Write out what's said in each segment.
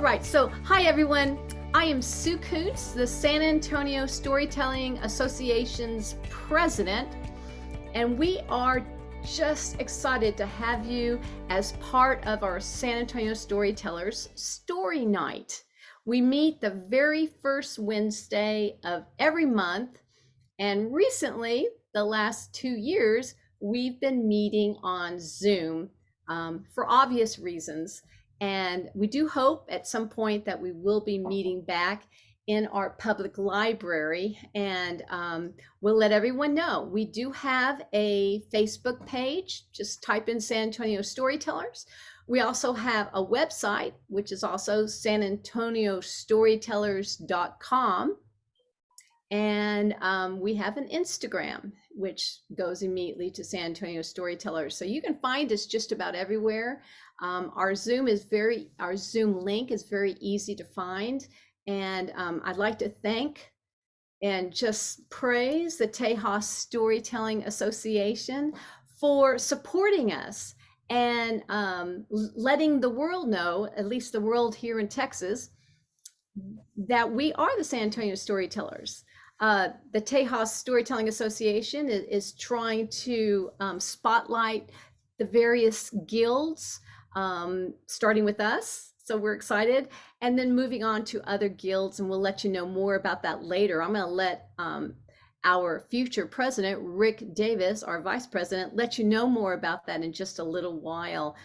right, so hi everyone. I am Sue Kuentz, the San Antonio Storytelling Association's president, and we are just excited to have you as part of our San Antonio Storytellers Story Night. We meet the very first Wednesday of every month, and recently, the last 2 years, we've been meeting on Zoom for obvious reasons. And we do hope at some point that we will be meeting back in our public library, and we'll let everyone know. We do have a Facebook page. Just type in San Antonio Storytellers. We also have a website, which is also sanantoniostorytellers.com. And we have an Instagram, which goes immediately to San Antonio Storytellers. So you can find us just about everywhere. Our Zoom link is very easy to find. And I'd like to thank and just praise the Tejas Storytelling Association for supporting us and letting the world know, at least the world here in Texas, that we are the San Antonio Storytellers. The Tejas Storytelling Association is trying to spotlight the various guilds, starting with us. So we're excited, and then moving on to other guilds, and we'll let you know more about that later. I'm going to let our future president, Rick Davis, our vice president, let you know more about that in just a little while.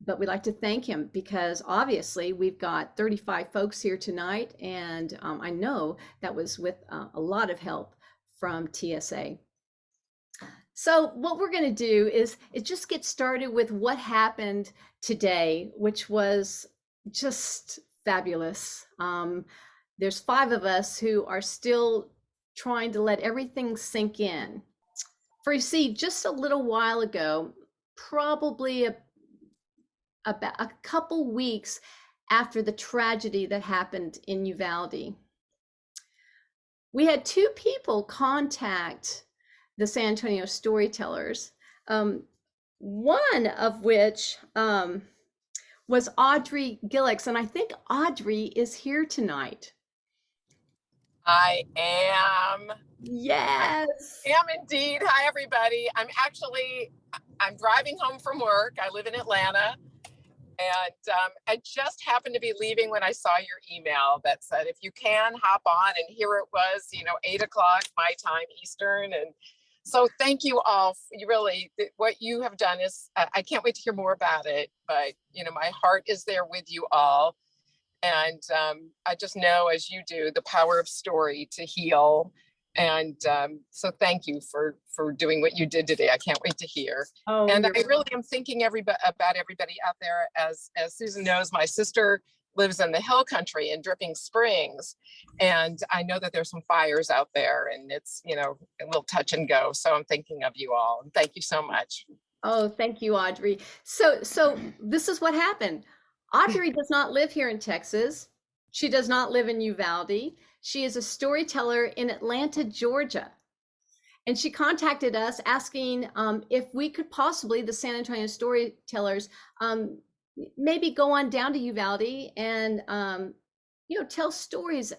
But we'd like to thank him because obviously we've got 35 folks here tonight, and I know that was with a lot of help from TSA. So what we're going to do is just get started with what happened today, which was just fabulous. There's 5 of us who are still trying to let everything sink in. For you see, just a little while ago, probably about a couple weeks after the tragedy that happened in Uvalde, we had 2 people contact the San Antonio Storytellers, one of which was Audrey Gillix, and I think Audrey is here tonight. I am. Yes. I am indeed. Hi, everybody. I'm driving home from work. I live in Atlanta. And I just happened to be leaving when I saw your email that said, if you can, hop on. And here it was, 8 o'clock my time, Eastern. And so thank you all. What you have done is, I can't wait to hear more about it. But, my heart is there with you all. And I just know, as you do, the power of story to heal. And so thank you for doing what you did today. I can't wait to hear. Oh, and I really am thinking about everybody out there. As Susan knows, my sister lives in the hill country in Dripping Springs. And I know that there's some fires out there, and it's, a little touch and go. So I'm thinking of you all. And thank you so much. Oh, thank you, Audrey. So this is what happened. Audrey does not live here in Texas. She does not live in Uvalde. She is a storyteller in Atlanta, Georgia. And she contacted us asking if we could possibly, the San Antonio Storytellers, maybe go on down to Uvalde and, tell stories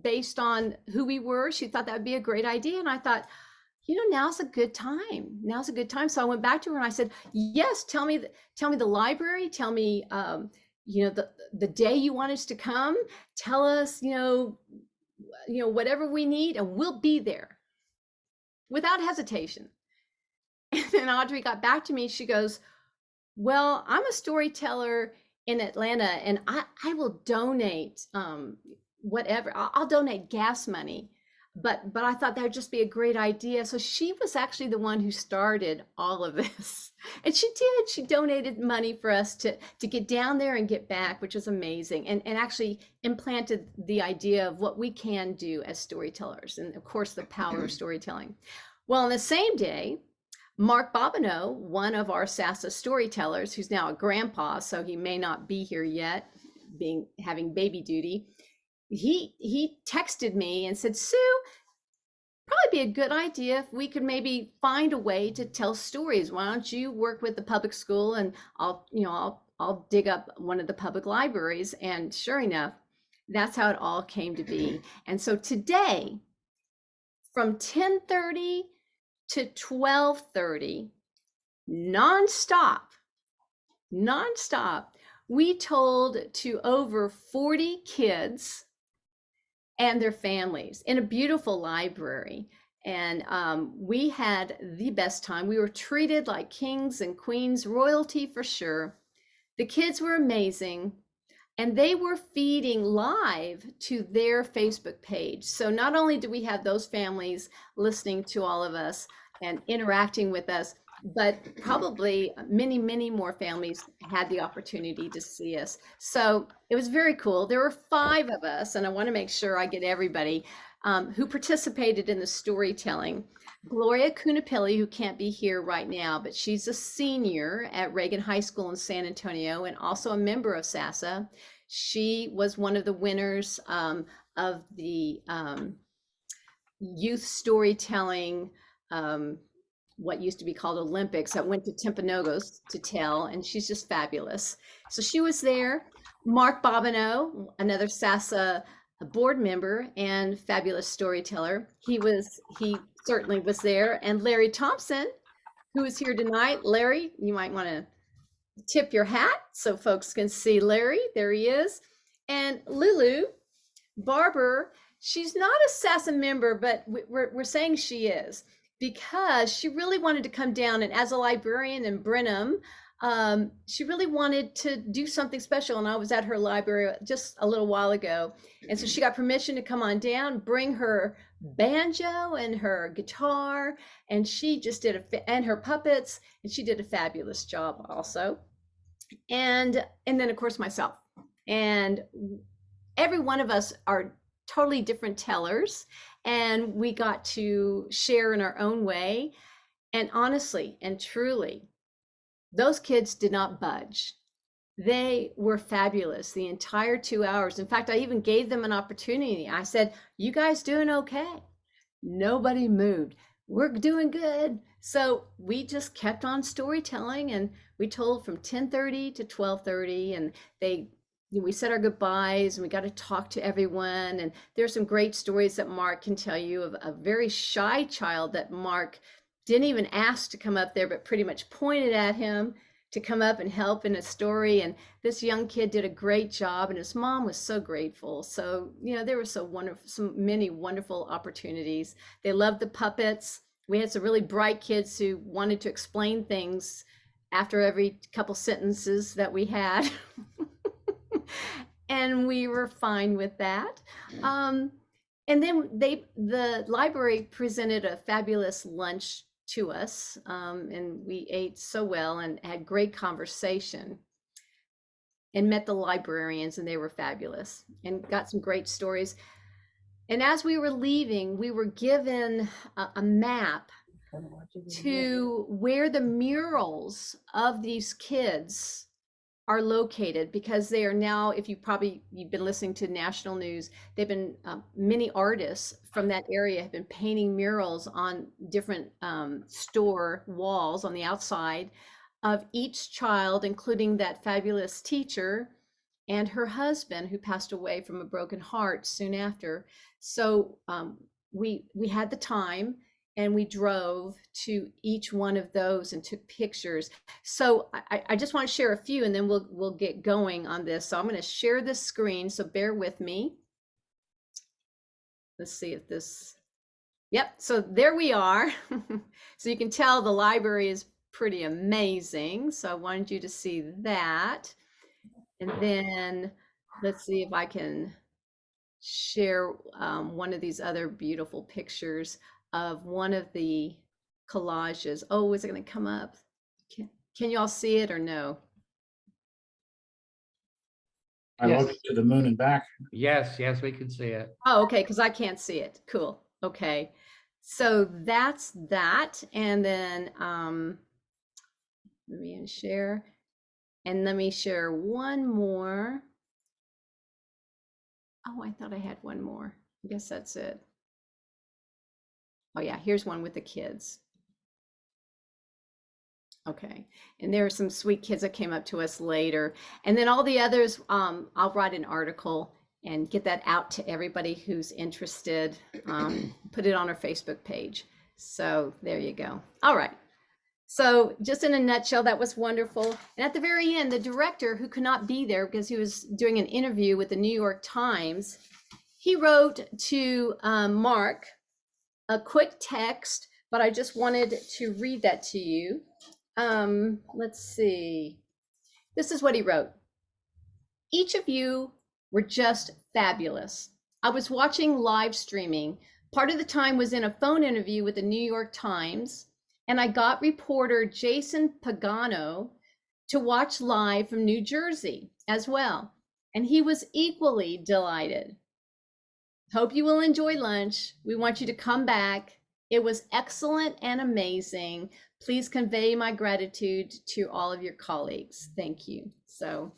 based on who we were. She thought that would be a great idea. And I thought, now's a good time. Now's a good time. So I went back to her and I said, yes, tell me the library, tell me, the day you want us to come, tell us, whatever we need, and we'll be there without hesitation. And then Audrey got back to me. She goes, well, I'm a storyteller in Atlanta, and I will donate whatever. I'll donate gas money. But I thought that would just be a great idea. So she was actually the one who started all of this. And she did. She donated money for us to get down there and get back, which was amazing. And actually implanted the idea of what we can do as storytellers. And of course, the power of storytelling. Well, on the same day, Mark Bobineau, one of our SASA storytellers, who's now a grandpa, so he may not be here yet, having baby duty, he texted me and said, Sue, probably be a good idea if we could maybe find a way to tell stories. Why don't you work with the public school, and I'll dig up one of the public libraries. And sure enough, that's how it all came to be. And so today, from 10:30 to 12:30, nonstop, nonstop, we told to over 40 kids and their families in a beautiful library. And we had the best time. We were treated like kings and queens, royalty for sure. The kids were amazing. And they were feeding live to their Facebook page. So not only do we have those families listening to all of us and interacting with us, but probably many, many more families had the opportunity to see us. So it was very cool. There were 5 of us, and I want to make sure I get everybody who participated in the storytelling. Gloria Kunapilli, who can't be here right now, but she's a senior at Reagan High School in San Antonio and also a member of SASA. She was one of the winners of the youth storytelling, what used to be called Olympics, that went to Timpanogos to tell, and she's just fabulous. So she was there. Mark Bobineau, another SASA board member and fabulous storyteller. He certainly was there. And Larry Thompson, who is here tonight. Larry, you might want to tip your hat so folks can see Larry. There he is. And Lulu Barbour, she's not a SASA member, but we're saying she is because she really wanted to come down. And as a librarian in Brenham, she really wanted to do something special. And I was at her library just a little while ago. And so she got permission to come on down, bring her banjo and her guitar, and she just did and her puppets, and she did a fabulous job also. And then of course myself. And every one of us are totally different tellers, and we got to share in our own way. And honestly and truly, those kids did not budge. They were fabulous the entire 2 hours. In fact, I even gave them an opportunity. I said, "You guys doing okay?" Nobody moved. "We're doing good." So we just kept on storytelling, and we told from 10:30 to 12:30, and we said our goodbyes, and we got to talk to everyone. And there's some great stories that Mark can tell you of a very shy child that Mark didn't even ask to come up there, but pretty much pointed at him to come up and help in a story. And this young kid did a great job, and his mom was so grateful. So, there were so many wonderful opportunities. They loved the puppets. We had some really bright kids who wanted to explain things after every couple sentences that we had. And we were fine with that. And then the library presented a fabulous lunch to us, and we ate so well and had great conversation and met the librarians, and they were fabulous and got some great stories. And as we were leaving, we were given a map to where the murals of these kids are located, because they are now, if you've been listening to national news, they've been many artists from that area have been painting murals on different store walls on the outside of each child, including that fabulous teacher and her husband, who passed away from a broken heart soon after. So we had the time, and we drove to each one of those and took pictures. So I just want to share a few, and then we'll get going on this. So I'm going to share this screen, so bear with me. Let's see if this, yep, so there we are. So you can tell the library is pretty amazing. So I wanted you to see that. And then let's see if I can share one of these other beautiful pictures of one of the collages. Oh, is it going to come up? Can you all see it or no? I looked to the moon and back. Yes, we can see it. Oh, okay, because I can't see it. Cool. Okay. So that's that. And then let me share. And let me share one more. Oh, I thought I had one more. I guess that's it. Oh yeah, here's one with the kids. Okay, and there are some sweet kids that came up to us later. And then all the others, I'll write an article and get that out to everybody who's interested. Put it on our Facebook page. So there you go. All right. So just in a nutshell, that was wonderful. And at the very end, the director, who could not be there because he was doing an interview with the New York Times, he wrote to Mark a quick text, but I just wanted to read that to you. Let's see. This is what he wrote. Each of you were just fabulous. I was watching live streaming. Part of the time was in a phone interview with the New York Times, and I got reporter Jason Pagano to watch live from New Jersey as well, and he was equally delighted. Hope you will enjoy lunch. We want you to come back. It was excellent and amazing. Please convey my gratitude to all of your colleagues. Thank you. So,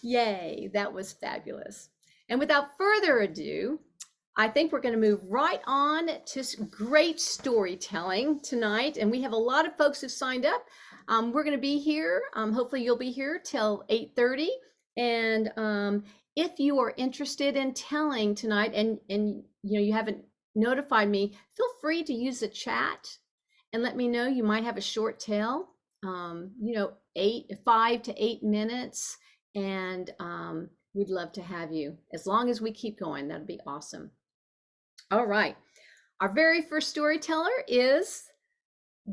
yay, that was fabulous. And without further ado, I think we're going to move right on to great storytelling tonight. And we have a lot of folks who signed up. We're going to be here. Hopefully you'll be here till 8:30. And if you are interested in telling tonight and you haven't notified me, feel free to use the chat and let me know. You might have a short tale, 5 to 8 minutes, and we'd love to have you. As long as we keep going, that'd be awesome. All right, our very first storyteller is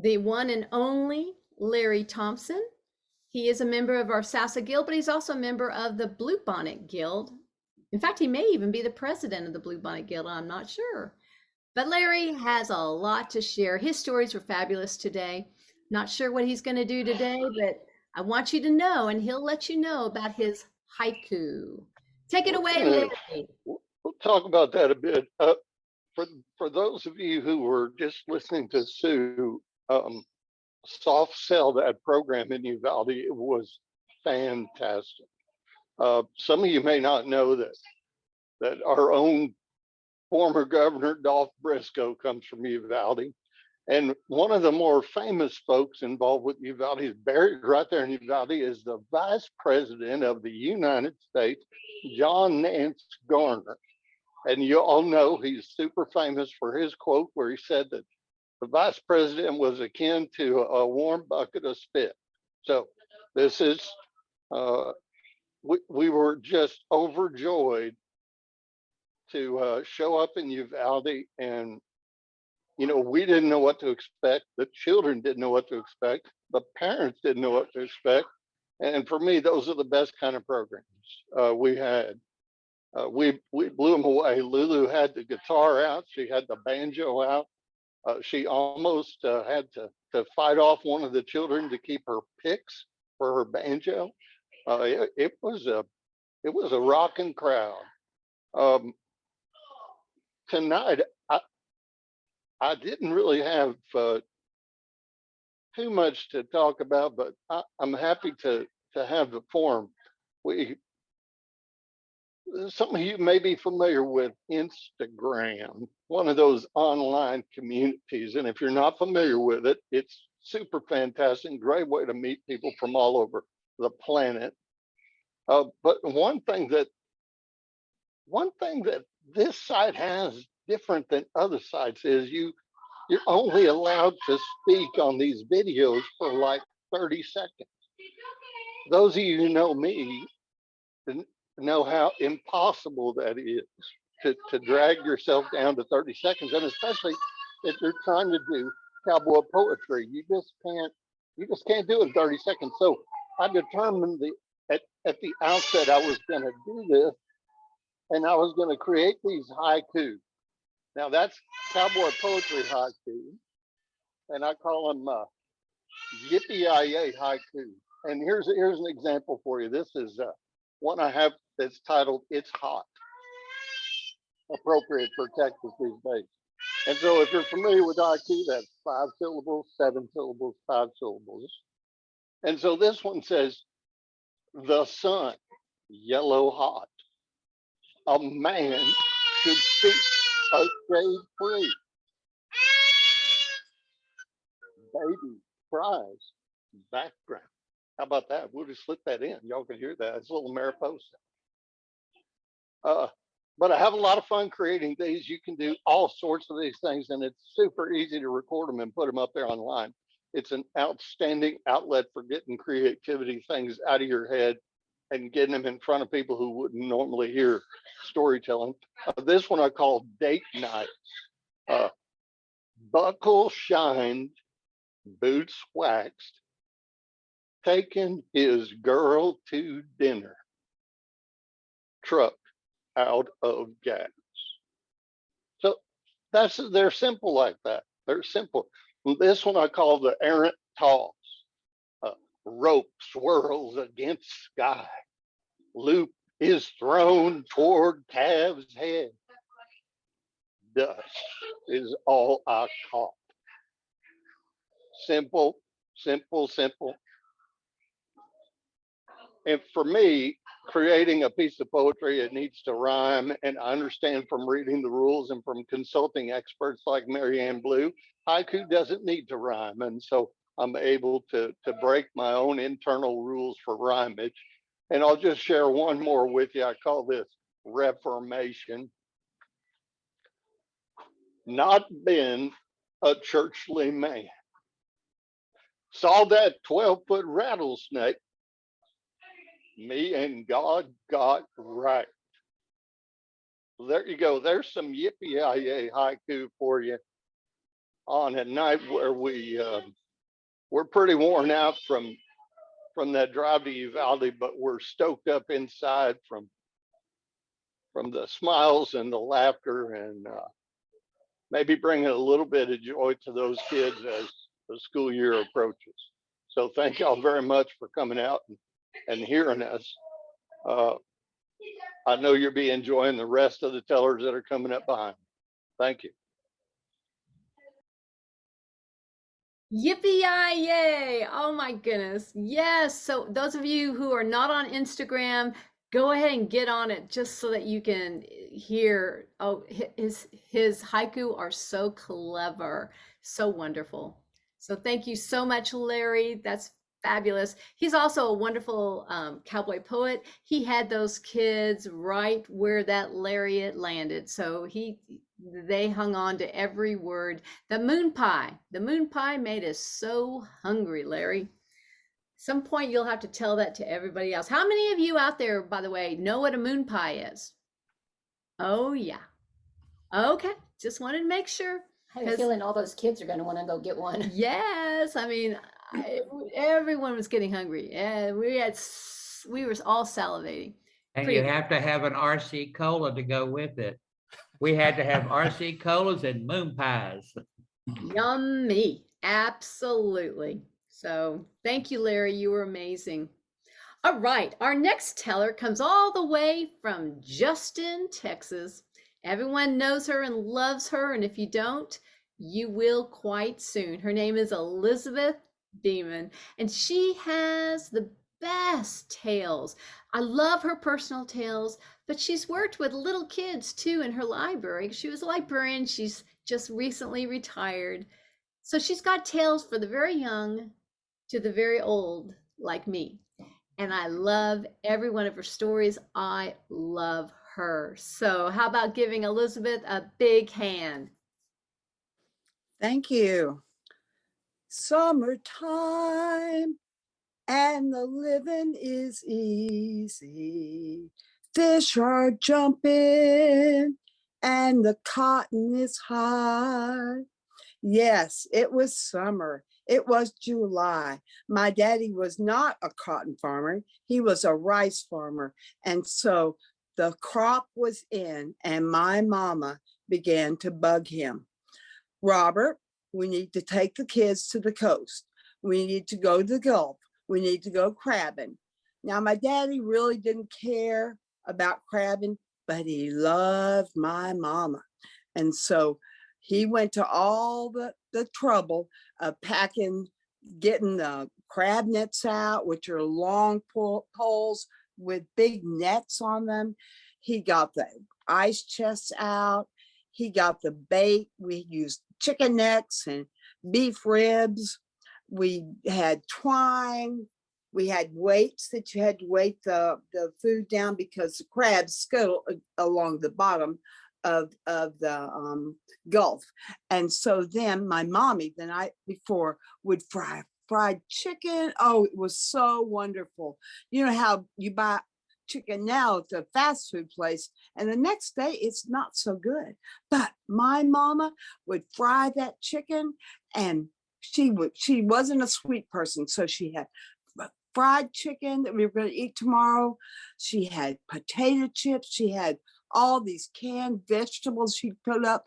the one and only Larry Thompson. He is a member of our SASA Guild, but he's also a member of the Bluebonnet Guild. In fact, he may even be the president of the Bluebonnet Guild, I'm not sure. But Larry has a lot to share. His stories were fabulous today. Not sure what he's going to do today, but I want you to know, and he'll let you know about his haiku. Take it away, Larry. We'll talk about that a bit. For those of you who were just listening to Sue, soft sell that program in Uvalde, it was fantastic. Some of you may not know that our own former governor, Dolph Briscoe, comes from Uvalde. And one of the more famous folks involved with Uvalde, is buried right there in Uvalde, is the Vice President of the United States, John Nance Garner. And you all know he's super famous for his quote where he said that the Vice President was akin to a warm bucket of spit. So this is, we were just overjoyed to show up in Uvalde, and we didn't know what to expect. The children didn't know what to expect. The parents didn't know what to expect. And for me, those are the best kind of programs we had. We blew them away. Lulu had the guitar out. She had the banjo out. She almost had to fight off one of the children to keep her picks for her banjo. It was a rocking crowd. Tonight, I didn't really have too much to talk about, but I'm happy to have the forum. Some of you may be familiar with Instagram, one of those online communities. And if you're not familiar with it, it's super fantastic, great way to meet people from all over the planet. But one thing that this site has different than other sites is you're only allowed to speak on these videos for like 30 seconds. Those of you who know me know how impossible that is to drag yourself down to 30 seconds, and especially if you're trying to do cowboy poetry, you just can't do it in 30 seconds. So I determined at the outset I was going to do this, and I was going to create these haiku. Now that's cowboy poetry haiku, and I call them yippee-yi-yay haiku. And here's an example for you. This is one I have that's titled "It's Hot," appropriate for Texas these days. And so if you're familiar with haiku, that's 5 syllables, 7 syllables, 5 syllables. And so this one says, "The sun, yellow hot. A man should speak a shade free. baby cries background. How about that? We'll just slip that in. Y'all can hear that. It's a little Mariposa. But I have a lot of fun creating these. You can do all sorts of these things, and it's super easy to record them and put them up there online. It's an outstanding outlet for getting creativity things out of your head and getting them in front of people who wouldn't normally hear storytelling. This one I call Date Night. Buckle shined, boots waxed, taking his girl to dinner. Truck out of gas. So they're simple like that. They're simple. This one I call the errant toss. Rope swirls against sky. Loop is thrown toward calf's head. Dust is all I caught. Simple, simple, simple. And for me, creating a piece of poetry, it needs to rhyme. And I understand from reading the rules and from consulting experts like Marianne Blue, haiku doesn't need to rhyme. And so I'm able to break my own internal rules for rhymage. And I'll just share one more with you. I call this Reformation. Not been a churchly man. Saw that 12-foot rattlesnake. Me and God got right. There you go. There's some yippee-yi-yay haiku for you on a night where we're pretty worn out from that drive to Uvalde, but we're stoked up inside from the smiles and the laughter, and maybe bringing a little bit of joy to those kids as the school year approaches. So thank y'all very much for coming out and hearing us. I know you'll be enjoying the rest of the tellers that are coming up behind. Thank you. Yippee-yi-yay! Oh my goodness. Yes. So those of you who are not on Instagram, go ahead and get on it just so that you can hear. Oh, his haiku are so clever, so wonderful. So thank you so much, Larry. That's fabulous. He's also a wonderful cowboy poet. He had those kids right where that lariat landed. So they hung on to every word. The moon pie made us so hungry, Larry. Some point you'll have to tell that to everybody else. How many of you out there, by the way, know what a moon pie is? Oh yeah. Okay, just wanted to make sure. I have a feeling all those kids are going to want to go get one. Yes, I mean, everyone was getting hungry, and we were all salivating. And you have to have an RC cola to go with it. We had to have RC colas and moon pies. Yummy, absolutely. So thank you, Larry. You were amazing. All right, our next teller comes all the way from Justin, Texas. Everyone knows her and loves her, and if you don't, you will quite soon. Her name is Elizabeth Beamon, and she has the best tales. I love her personal tales, but she's worked with little kids too in her library. She was a librarian. She's just recently retired. So she's got tales for the very young to the very old, like me. And I love every one of her stories. I love her. So how about giving Elizabeth a big hand? Thank you. Summertime and the living is easy. Fish are jumping and the cotton is high. Yes, it was summer. It was July. My daddy was not a cotton farmer. He was a rice farmer. And so the crop was in and my mama began to bug him. Robert, we need to take the kids to the coast. We need to go to the Gulf. We need to go crabbing. Now, my daddy really didn't care about crabbing, but he loved my mama. And so he went to all the trouble of packing, getting the crab nets out, which are long poles with big nets on them. He got the ice chests out. He got the bait. We used chicken nets and beef ribs. We had twine. We had weights that you had to weight the food down because the crabs scuttle along the bottom of the Gulf. And so then my mommy the night before would fry fried chicken. Oh, it was so wonderful. You know how you buy chicken now at the fast food place and the next day it's not so good. But my mama would fry that chicken, and she wasn't a sweet person. So she had fried chicken that we were going to eat tomorrow. She had potato chips. She had all these canned vegetables she put up,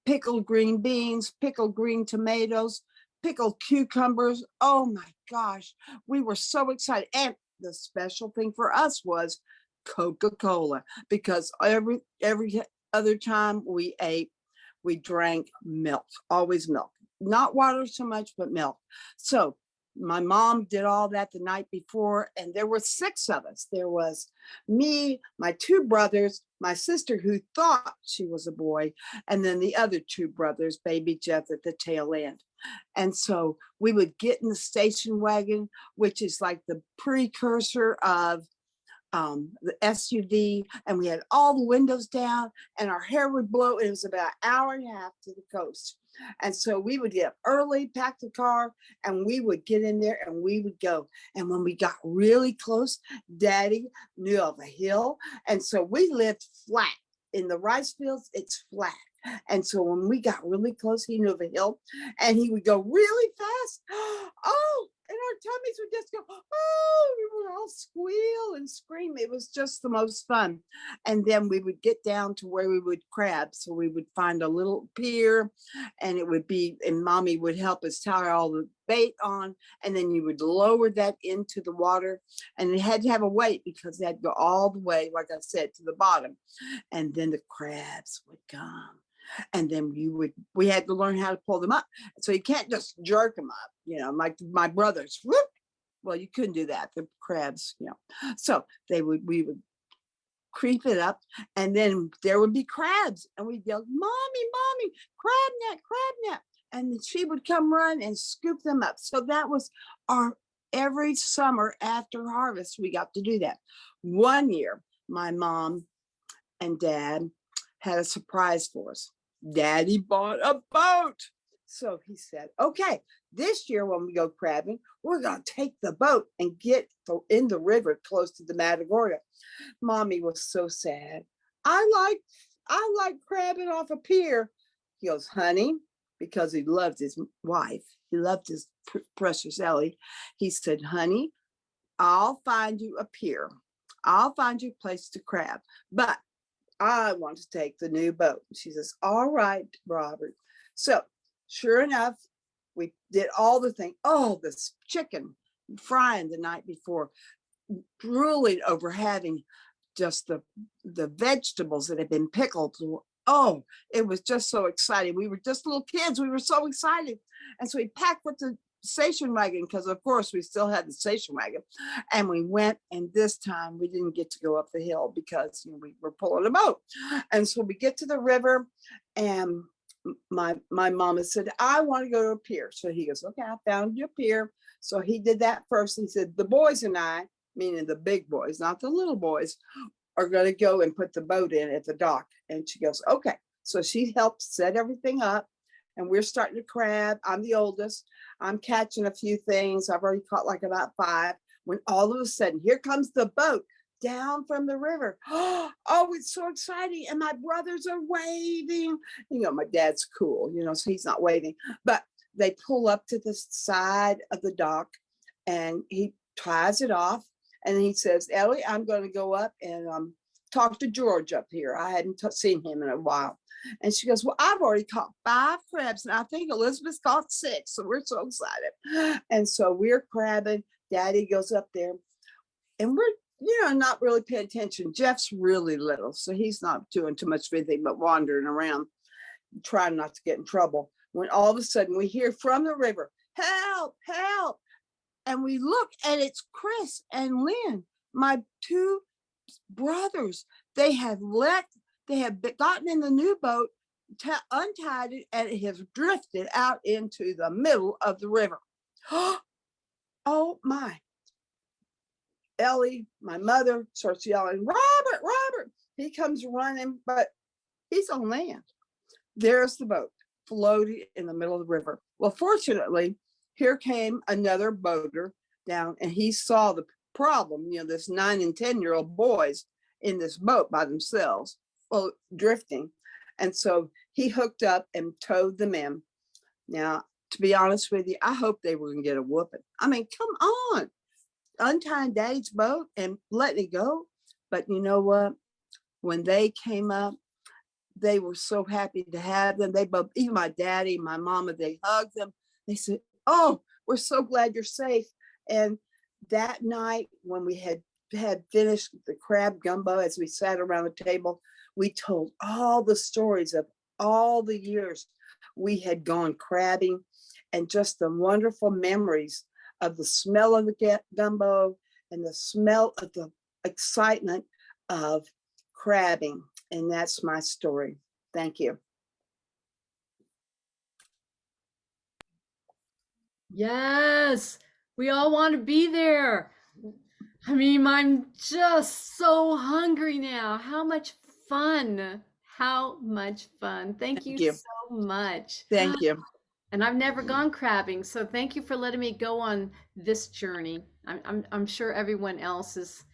pickled green beans, pickled green tomatoes, pickled cucumbers. Oh my gosh, we were so excited. And the special thing for us was Coca-Cola, because every other time we ate, we drank milk, always milk, not water so much, but milk. So my mom did all that the night before, and there were 6 of us. There was me, my 2 brothers, my sister who thought she was a boy, and then the other 2 brothers, baby Jeff at the tail end. And so we would get in the station wagon, which is like the precursor of the SUV, and we had all the windows down and our hair would blow. It was about an hour and a half to the coast. And so we would get up early, pack the car, and we would get in there and we would go. And when we got really close, Daddy knew of a hill. And so we lived flat in the rice fields. It's flat. And so when we got really close, he knew of a hill and he would go really fast. Oh, and our tummies would just go, oh, we would all squeal and scream. It was just the most fun. And then we would get down to where we would crab. So we would find a little pier, and it would be, and Mommy would help us tie all the bait on. And then you would lower that into the water, and it had to have a weight because they had to go all the way, like I said, to the bottom. And then the crabs would come. And then we had to learn how to pull them up. So you can't just jerk them up, like my brothers. Whoop. Well, you couldn't do that. The crabs, So we would creep it up, and then there would be crabs, and we'd yell, "Mommy, crab net!" And she would come run and scoop them up. So that was every summer after harvest, we got to do that. One year, my mom and Dad had a surprise for us. Daddy bought a boat. So he said, okay, this year when we go crabbing, we're going to take the boat and get in the river close to the Matagorda. Mommy was so sad. I like crabbing off a pier. He goes, honey, because he loved his wife. He loved his precious Ellie. He said, honey, I'll find you a pier. I'll find you a place to crab. But I want to take the new boat. She says, all right, Robert. So sure enough, we did all the things. Oh, this chicken frying the night before, drooling over having just the vegetables that had been pickled. Oh, it was just so exciting. We were just little kids. We were so excited. And so we packed with the station wagon, because of course we still had the station wagon, and we went, and this time we didn't get to go up the hill because we were pulling a boat. And so we get to the river, and my mama said, I want to go to a pier. So he goes, okay, I found you a pier. So he did that first. He said, the boys and I, meaning the big boys, not the little boys, are going to go and put the boat in at the dock. And she goes, okay. So she helped set everything up, and we're starting to crab. I'm the oldest. I'm catching a few things. I've already caught like about 5, when all of a sudden, here comes the boat down from the river. Oh, it's so exciting. And my brothers are waving. My dad's cool, so he's not waving. But they pull up to the side of the dock, and he ties it off. And he says, Ellie, I'm going to go up and talk to George up here. I hadn't seen him in a while. And she goes, well, I've already caught 5 crabs, and I think Elizabeth's caught 6. So we're so excited. And so we're crabbing. Daddy goes up there, and we're, not really paying attention. Jeff's really little, so he's not doing too much of anything but wandering around, trying not to get in trouble. When all of a sudden we hear from the river, help, help. And we look, and it's Chris and Lynn, my 2 brothers. They have gotten in the new boat untied it, and it has drifted out into the middle of the river. Oh my. Ellie, my mother, starts yelling, Robert, Robert. He comes running, but he's on land. There's the boat floating in the middle of the river. Well, fortunately, here came another boater down, and he saw the problem, this 9 and 10-year-old boys in this boat by themselves, drifting. And so he hooked up and towed them in. Now, to be honest with you, I hope they were going to get a whooping. I mean, come on, untying Daddy's boat and letting it go. But you know what? When they came up, they were so happy to have them. They both, even my daddy, my mama, they hugged them. They said, "Oh, we're so glad you're safe." And that night, when we had finished the crab gumbo, as we sat around the table, we told all the stories of all the years we had gone crabbing, and just the wonderful memories of the smell of the gumbo and the smell of the excitement of crabbing. And that's my story. Thank you. Yes, we all want to be there. I mean, I'm just so hungry now. How much fun. How much fun. Thank you so much. Thank you. And I've never gone crabbing, so thank you for letting me go on this journey. I'm sure everyone else is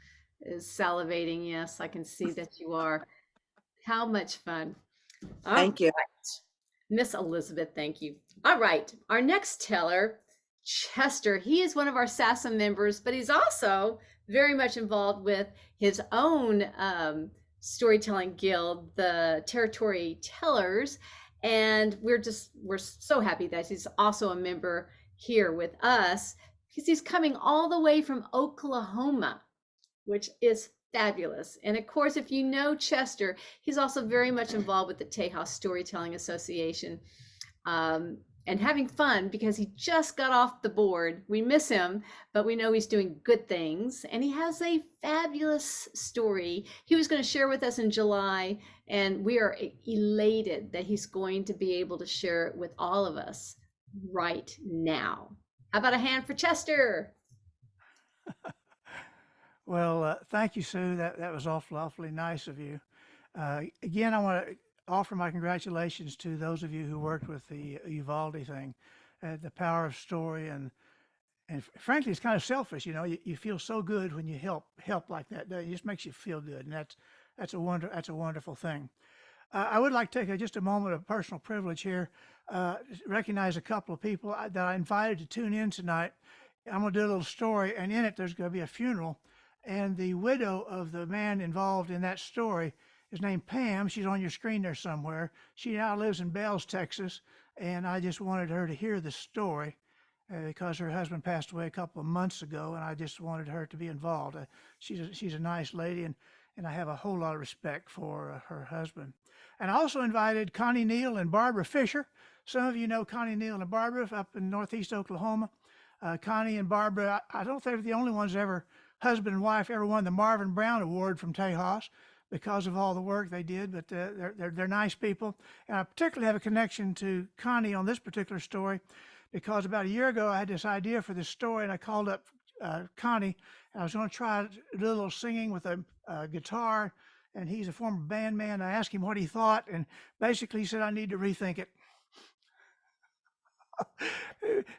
salivating. Yes, I can see that you are. How much fun. Thank you. Miss Elizabeth, thank you. All right, our next teller, Chester. He is one of our SASA members, but he's also very much involved with his own storytelling guild, the Territory Tellers. And we're so happy that he's also a member here with us, because he's coming all the way from Oklahoma, which is fabulous. And of course, if you know Chester, he's also very much involved with the Tejas Storytelling Association, and having fun because he just got off the board. We miss him, but we know he's doing good things. And he has a fabulous story he was going to share with us in July. And we are elated that he's going to be able to share it with all of us right now. How about a hand for Chester? Well, thank you, Sue. That was awfully nice of you. Again, I want to offer my congratulations to those of you who worked with the Uvalde thing, the power of story, and frankly, it's kind of selfish. You feel so good when you help like that. It just makes you feel good, and that's a wonderful thing. I would like to take just a moment of personal privilege here, recognize a couple of people that I invited to tune in tonight. I'm going to do a little story, and in it, there's going to be a funeral. And the widow of the man involved in that story is named Pam. She's on your screen there somewhere. She now lives in Bells, Texas. And I just wanted her to hear the story because her husband passed away a couple of months ago. And I just wanted her to be involved. She's a nice lady, and I have a whole lot of respect for her husband. And I also invited Connie Neal and Barbara Fisher. Some of you know Connie Neal and Barbara up in Northeast Oklahoma. Connie and Barbara, I don't think they're the only ones husband and wife ever won the Marvin Brown Award from Tejas because of all the work they did, but they're nice people. And I particularly have a connection to Connie on this particular story because about a year ago I had this idea for this story, and I called up Connie, and I was going to try to do a little singing with a guitar, and he's a former band man. I asked him what he thought, and basically he said, I need to rethink it.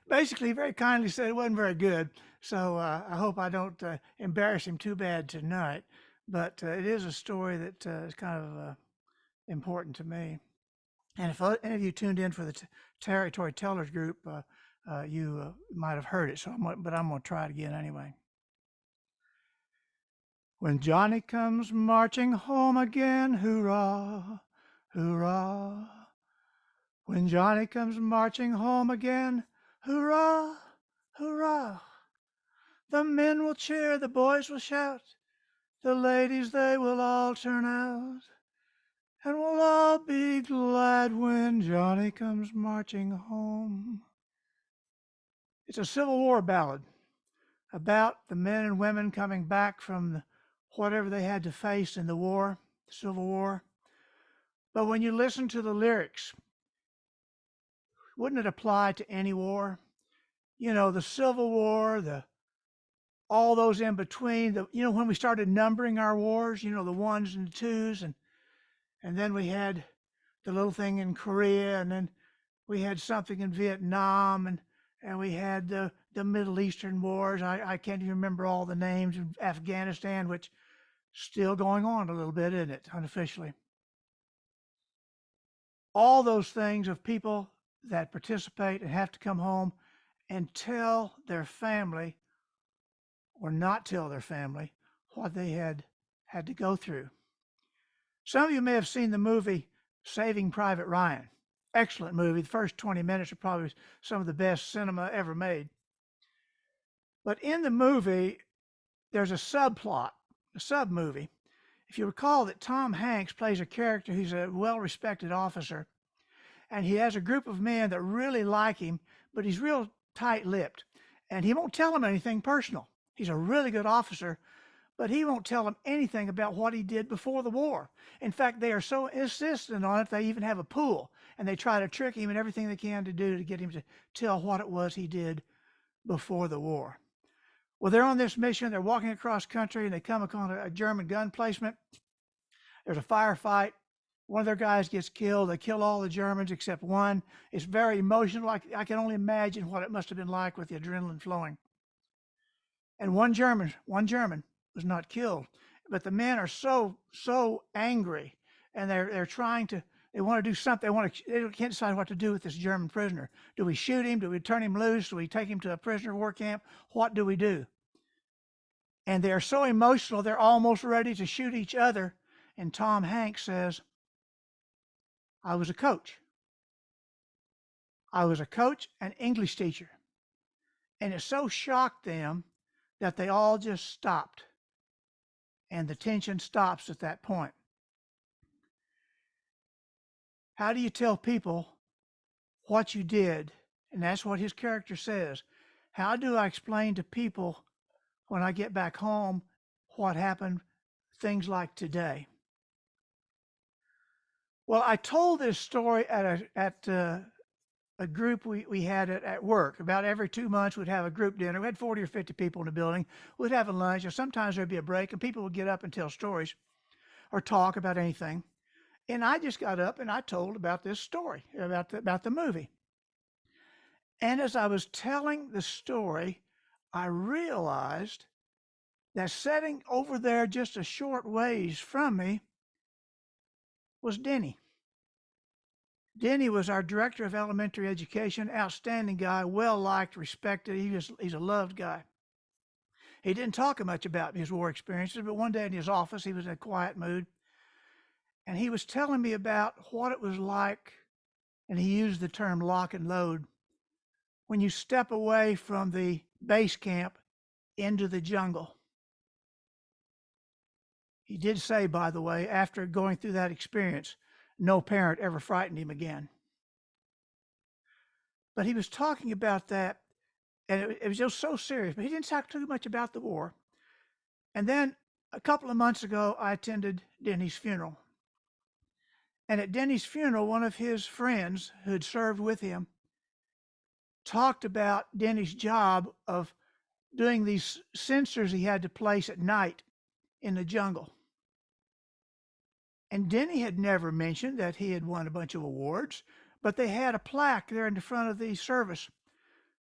Basically, very kindly said it wasn't very good. So I hope I don't embarrass him too bad tonight. But it is a story that is kind of important to me. And if any of you tuned in for the Territory Tellers group, you might have heard it. But I'm going to try it again anyway. When Johnny comes marching home again, hurrah, hurrah. When Johnny comes marching home again, hurrah, hurrah. The men will cheer, the boys will shout, the ladies, they will all turn out, and we'll all be glad when Johnny comes marching home. It's a Civil War ballad about the men and women coming back from whatever they had to face in the war, the Civil War. But when you listen to the lyrics, wouldn't it apply to any war? You know, the Civil War, all those in between, when we started numbering our wars, the ones and the twos, and then we had the little thing in Korea, and then we had something in Vietnam, and we had the Middle Eastern wars. I can't even remember all the names of Afghanistan, which still going on a little bit, isn't it, unofficially? All those things of people that participate and have to come home and tell their family or not tell their family what they had to go through. Some of you may have seen the movie Saving Private Ryan. Excellent movie. The first 20 minutes are probably some of the best cinema ever made. But in the movie, there's a subplot, a sub-movie. If you recall that Tom Hanks plays a character who's a well-respected officer, and he has a group of men that really like him, but he's real tight-lipped, and he won't tell them anything personal. He's a really good officer, but he won't tell them anything about what he did before the war. In fact, they are so insistent on it, they even have a pool, and they try to trick him and everything they can to do to get him to tell what it was he did before the war. Well, they're on this mission. They're walking across country, and they come upon a German gun placement. There's a firefight. One of their guys gets killed. They kill all the Germans except one. It's very emotional. I can only imagine what it must have been like with the adrenaline flowing. And one German was not killed, but the men are so angry, and they're trying to. They want to do something. They can't decide what to do with this German prisoner. Do we shoot him? Do we turn him loose? Do we take him to a prisoner of war camp? What do we do? And they're so emotional, they're almost ready to shoot each other. And Tom Hanks says, I was a coach. I was a coach and English teacher. And it so shocked them that they all just stopped. And the tension stops at that point. How do you tell people what you did? And that's what his character says. How do I explain to people when I get back home what happened, things like today? Well, I told this story at a group we had at work. About every 2 months, we'd have a group dinner. We had 40 or 50 people in the building. We'd have a lunch, or sometimes there'd be a break, and people would get up and tell stories or talk about anything. And I just got up and I told about this story, about the movie. And as I was telling the story, I realized that sitting over there just a short ways from me was Denny. Denny was our director of elementary education, outstanding guy, well-liked, respected. He's a loved guy. He didn't talk much about his war experiences, but one day in his office, he was in a quiet mood. And he was telling me about what it was like, and he used the term lock and load, when you step away from the base camp into the jungle. He did say, by the way, after going through that experience, no parent ever frightened him again. But he was talking about that, and it was just so serious, but he didn't talk too much about the war. And then a couple of months ago, I attended Denny's funeral. And at Denny's funeral, one of his friends who had served with him talked about Denny's job of doing these sensors he had to place at night in the jungle. And Denny had never mentioned that he had won a bunch of awards, but they had a plaque there in the front of the service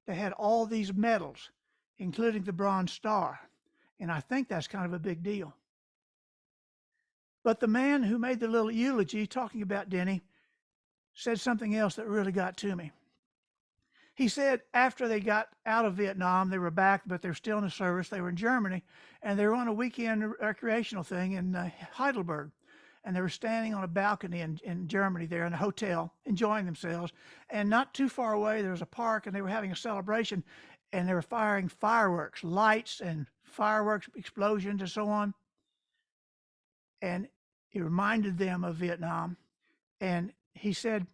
that had all these medals, including the Bronze Star. And I think that's kind of a big deal. But the man who made the little eulogy talking about Denny said something else that really got to me. He said after they got out of Vietnam, they were back, but they're still in the service. They were in Germany, and they were on a weekend recreational thing in Heidelberg. And they were standing on a balcony in Germany there in a hotel, enjoying themselves. And not too far away, there was a park, and they were having a celebration, and they were firing fireworks, lights and fireworks explosions and so on. And it reminded them of Vietnam. And he said,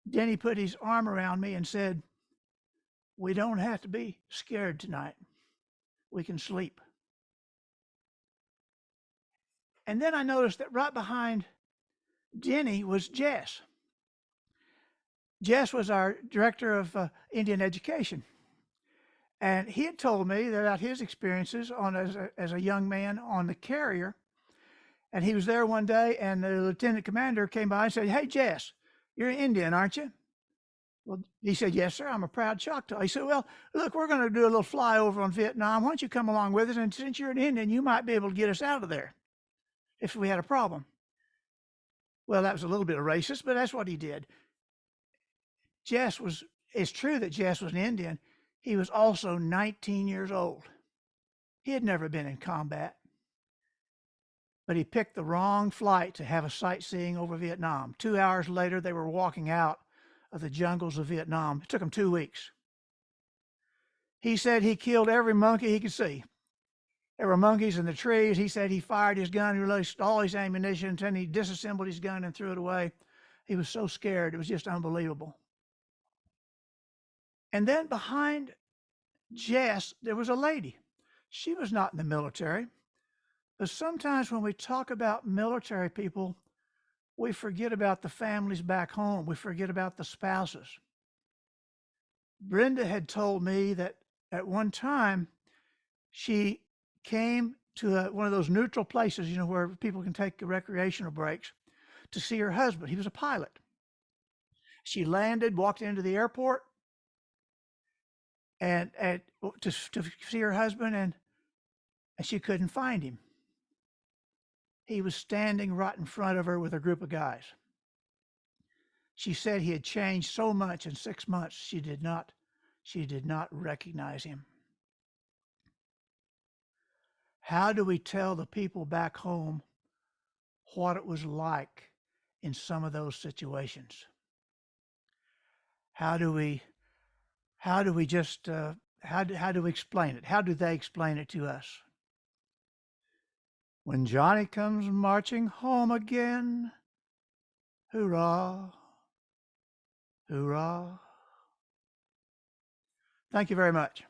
Denny put his arm around me and said, we don't have to be scared tonight. We can sleep. And then I noticed that right behind Jenny was Jess. Jess was our director of Indian education. And he had told me about his experiences as a young man on the carrier. And he was there one day, and the lieutenant commander came by and said, "Hey, Jess, you're Indian, aren't you?" Well, he said, "Yes, sir. I'm a proud Choctaw." He said, "Well, look, we're going to do a little flyover on Vietnam. Why don't you come along with us? And since you're an Indian, you might be able to get us out of there if we had a problem." Well, that was a little bit of racist, but that's what he did. It's true that Jess was an Indian. He was also 19 years old. He had never been in combat, but he picked the wrong flight to have a sightseeing over Vietnam. 2 hours later, they were walking out of the jungles of Vietnam. It took him 2 weeks. He said he killed every monkey he could see. There were monkeys in the trees. He said he fired his gun, he released all his ammunition, and then he disassembled his gun and threw it away. He was so scared. It was just unbelievable. And then behind Jess, there was a lady. She was not in the military. But sometimes when we talk about military people, we forget about the families back home. We forget about the spouses. Brenda had told me that at one time she came to one of those neutral places, where people can take recreational breaks, to see her husband. He was a pilot. She landed, walked into the airport, and to see her husband, and she couldn't find him. He was standing right in front of her with a group of guys. She said he had changed so much in 6 months, she did not recognize him. How do we tell the people back home what it was like in some of those situations? How do we explain it? How do they explain it to us? When Johnny comes marching home again, hurrah, hurrah. Thank you very much.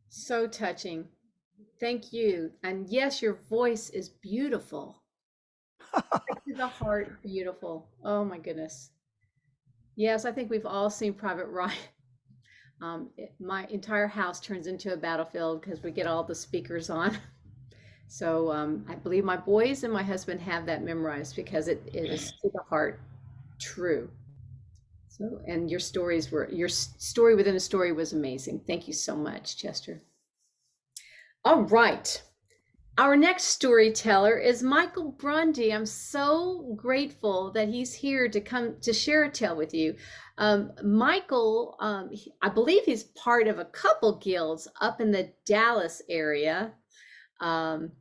So touching. Thank you. And yes, your voice is beautiful. To the heart, beautiful. Oh my goodness. Yes, I think we've all seen Private Ryan. My entire house turns into a battlefield because we get all the speakers on. So I believe my boys and my husband have that memorized because it is to the heart true. So, and your story within a story was amazing. Thank you so much, Chester. All right. Our next storyteller is Michael Brundy. I'm so grateful that he's here to come to share a tale with you. Michael, I believe he's part of a couple guilds up in the Dallas area, and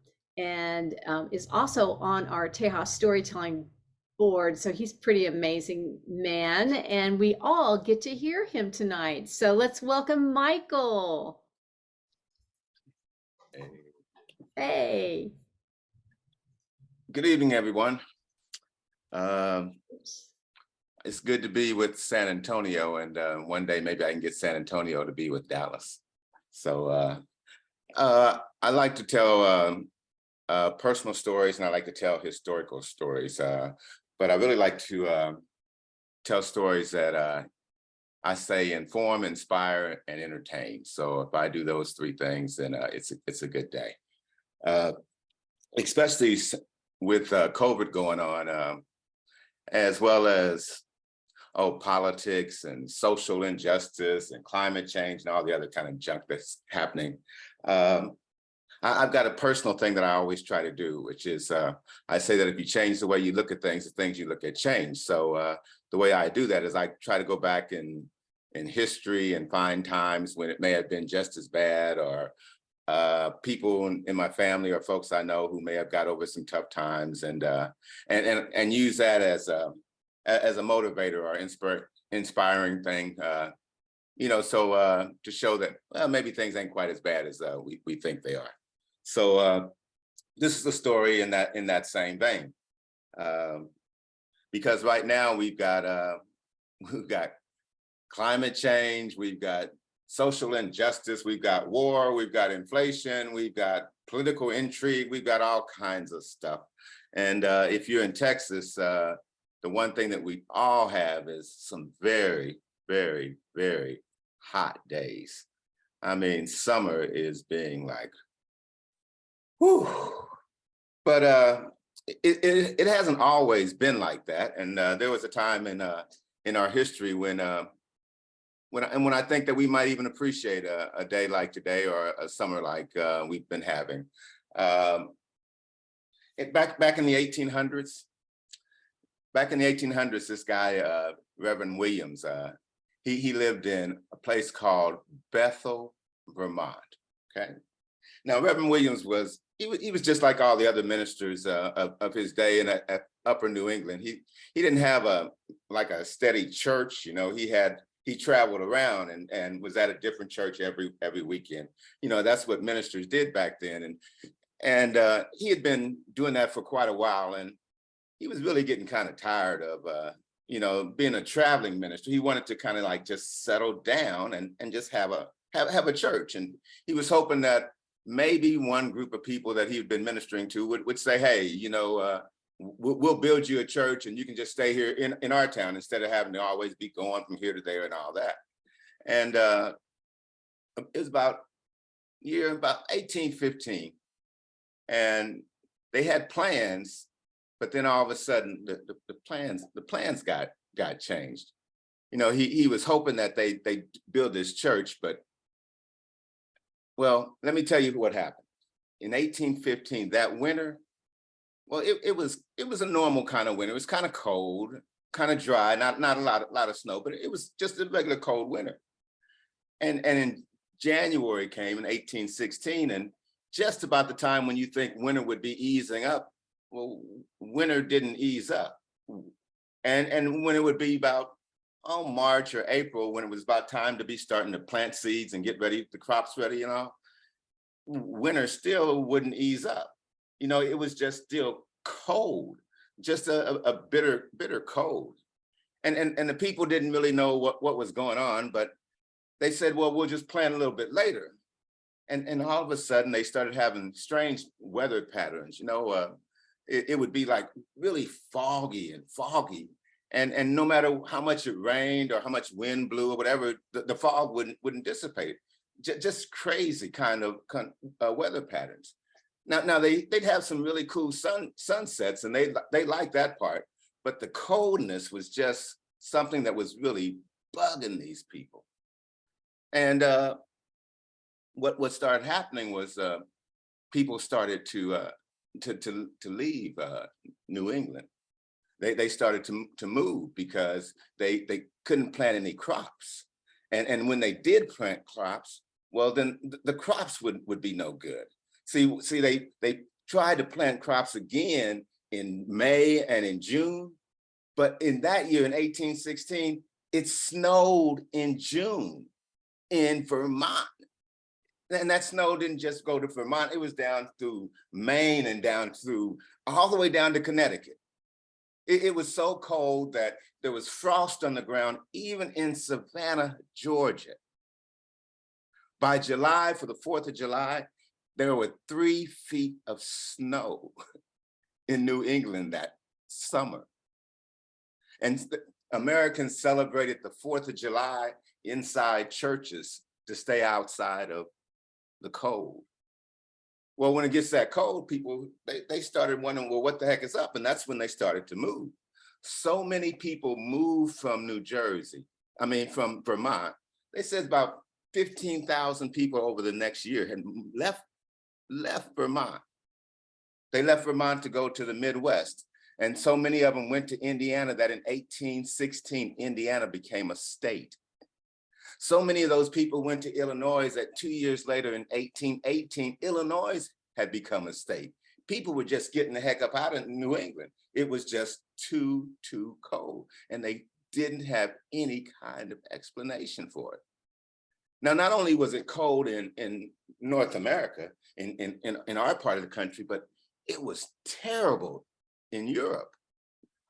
is also on our Tejas storytelling board. So he's a pretty amazing man, and we all get to hear him tonight. So let's welcome Michael. Hey. Good evening, everyone. It's good to be with San Antonio, and one day maybe I can get San Antonio to be with Dallas. So I like to tell personal stories, and I like to tell historical stories, but I really like to tell stories that I say inform, inspire, and entertain. So if I do those three things, then it's a good day. Especially with COVID going on, as well as politics and social injustice and climate change and all the other kind of junk that's happening. I've got a personal thing that I always try to do, which is I say that if you change the way you look at things, the things you look at change. So the way I do that is I try to go back in history and find times when it may have been just as bad, or people in my family or folks I know who may have got over some tough times, and use that as a motivator or inspiring thing, so to show that maybe things ain't quite as bad as we think they are. So this is the story in that same vein, because right now we've got climate change, we've got social injustice, we've got war, we've got inflation, we've got political intrigue, we've got all kinds of stuff. And if you're in Texas, the one thing that we all have is some very, very, very hot days. I mean, summer is being like, whew. But it hasn't always been like that. And there was a time in our history when I think that we might even appreciate a day like today or a summer like we've been having. Back in the 1800s, this guy, Reverend Williams, he lived in a place called Bethel, Vermont. Okay. Now, Reverend Williams was just like all the other ministers of his day in upper New England. He didn't have a steady church. You know, he traveled around and was at a different church every weekend. You know, that's what ministers did back then. And he had been doing that for quite a while, and he was really getting kind of tired of being a traveling minister. He wanted to kind of like just settle down and just have a church. And he was hoping that maybe one group of people that he'd been ministering to would say, hey, we'll build you a church and you can just stay here in our town instead of having to always be going from here to there and all that. And it was about 1815. And they had plans, but then all of a sudden the plans got changed. You know, he was hoping that they build this church, but well, let me tell you what happened. In 1815, that winter, well, it was a normal kind of winter. It was kind of cold, kind of dry, not a lot of snow, but it was just a regular cold winter. And in January came in 1816, and just about the time when you think winter would be easing up, well, winter didn't ease up. And when it would be about March or April, when it was about time to be starting to plant seeds and get ready, the crops ready, winter still wouldn't ease up. You know, it was just still cold, just a bitter cold. And the people didn't really know what was going on, but they said, well, we'll just plant a little bit later. And all of a sudden they started having strange weather patterns. It would be like really foggy. And no matter how much it rained or how much wind blew or whatever, the fog wouldn't dissipate. Just crazy kind of weather patterns. Now they'd have some really cool sunsets, and they liked that part, but the coldness was just something that was really bugging these people. And what started happening was people started to leave New England. They started to move because they couldn't plant any crops. And when they did plant crops, well, then the crops would be no good. See, they tried to plant crops again in May and in June, but in that year, in 1816, it snowed in June in Vermont. And that snow didn't just go to Vermont, it was down through Maine and all the way down to Connecticut. It was so cold that there was frost on the ground, even in Savannah, Georgia. By July, for the 4th of July, there were 3 feet of snow in New England that summer. And Americans celebrated the 4th of July inside churches to stay outside of the cold. Well, when it gets that cold, people, they started wondering, well, what the heck is up? And that's when they started to move. So many people moved from from Vermont. They said about 15,000 people over the next year had left Vermont. They left Vermont to go to the Midwest. And so many of them went to Indiana that in 1816, Indiana became a state. So many of those people went to Illinois that 2 years later in 1818, Illinois had become a state. People were just getting the heck up out of New England. It was just too cold, and they didn't have any kind of explanation for it. Now, not only was it cold in North America, in our part of the country, but it was terrible in Europe.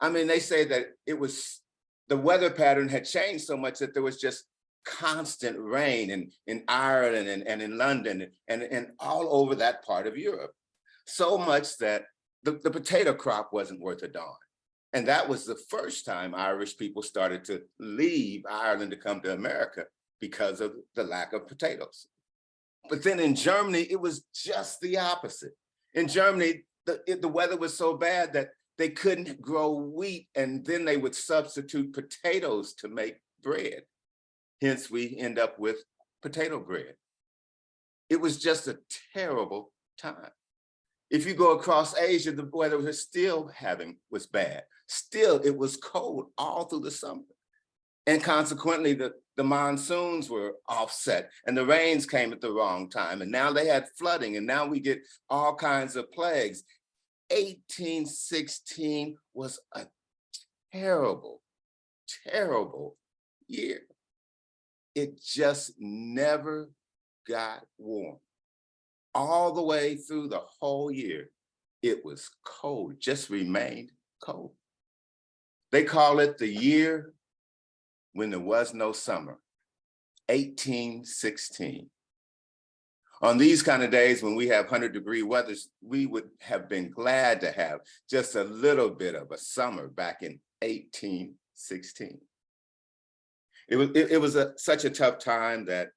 I mean, they say that the weather pattern had changed so much that there was just constant rain in Ireland and in London and all over that part of Europe. So much that the potato crop wasn't worth a darn. And that was the first time Irish people started to leave Ireland to come to America because of the lack of potatoes. But then in Germany, it was just the opposite. In Germany, the weather was so bad that they couldn't grow wheat, and then they would substitute potatoes to make bread. Hence, we end up with potato bread. It was just a terrible time. If you go across Asia, the weather was bad. Still, it was cold all through the summer. And consequently, the monsoons were offset and the rains came at the wrong time. And now they had flooding, and now we get all kinds of plagues. 1816 was a terrible, terrible year. It just never got warm. All the way through the whole year, it was cold, just remained cold. They call it the year when there was no summer, 1816. On these kind of days when we have 100-degree weathers, we would have been glad to have just a little bit of a summer back in 1816. It was such a tough time that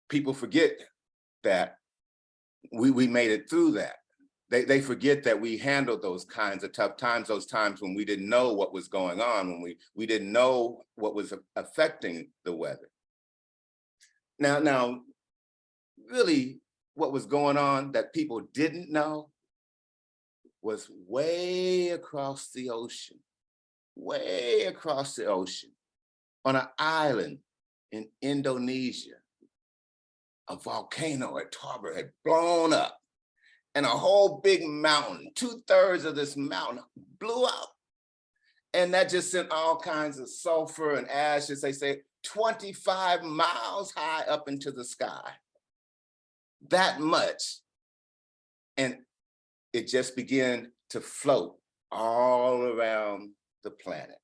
people forget that we made it through that. They forget that we handled those kinds of tough times, those times when we didn't know what was going on, when we didn't know what was affecting the weather. Now, really what was going on that people didn't know was way across the ocean, on an island in Indonesia. A volcano at Barbour had blown up, and a whole big mountain, 2/3 of this mountain blew up. And that just sent all kinds of sulfur and ashes, they say 25 miles high up into the sky. That much. And it just began to float all around the planet.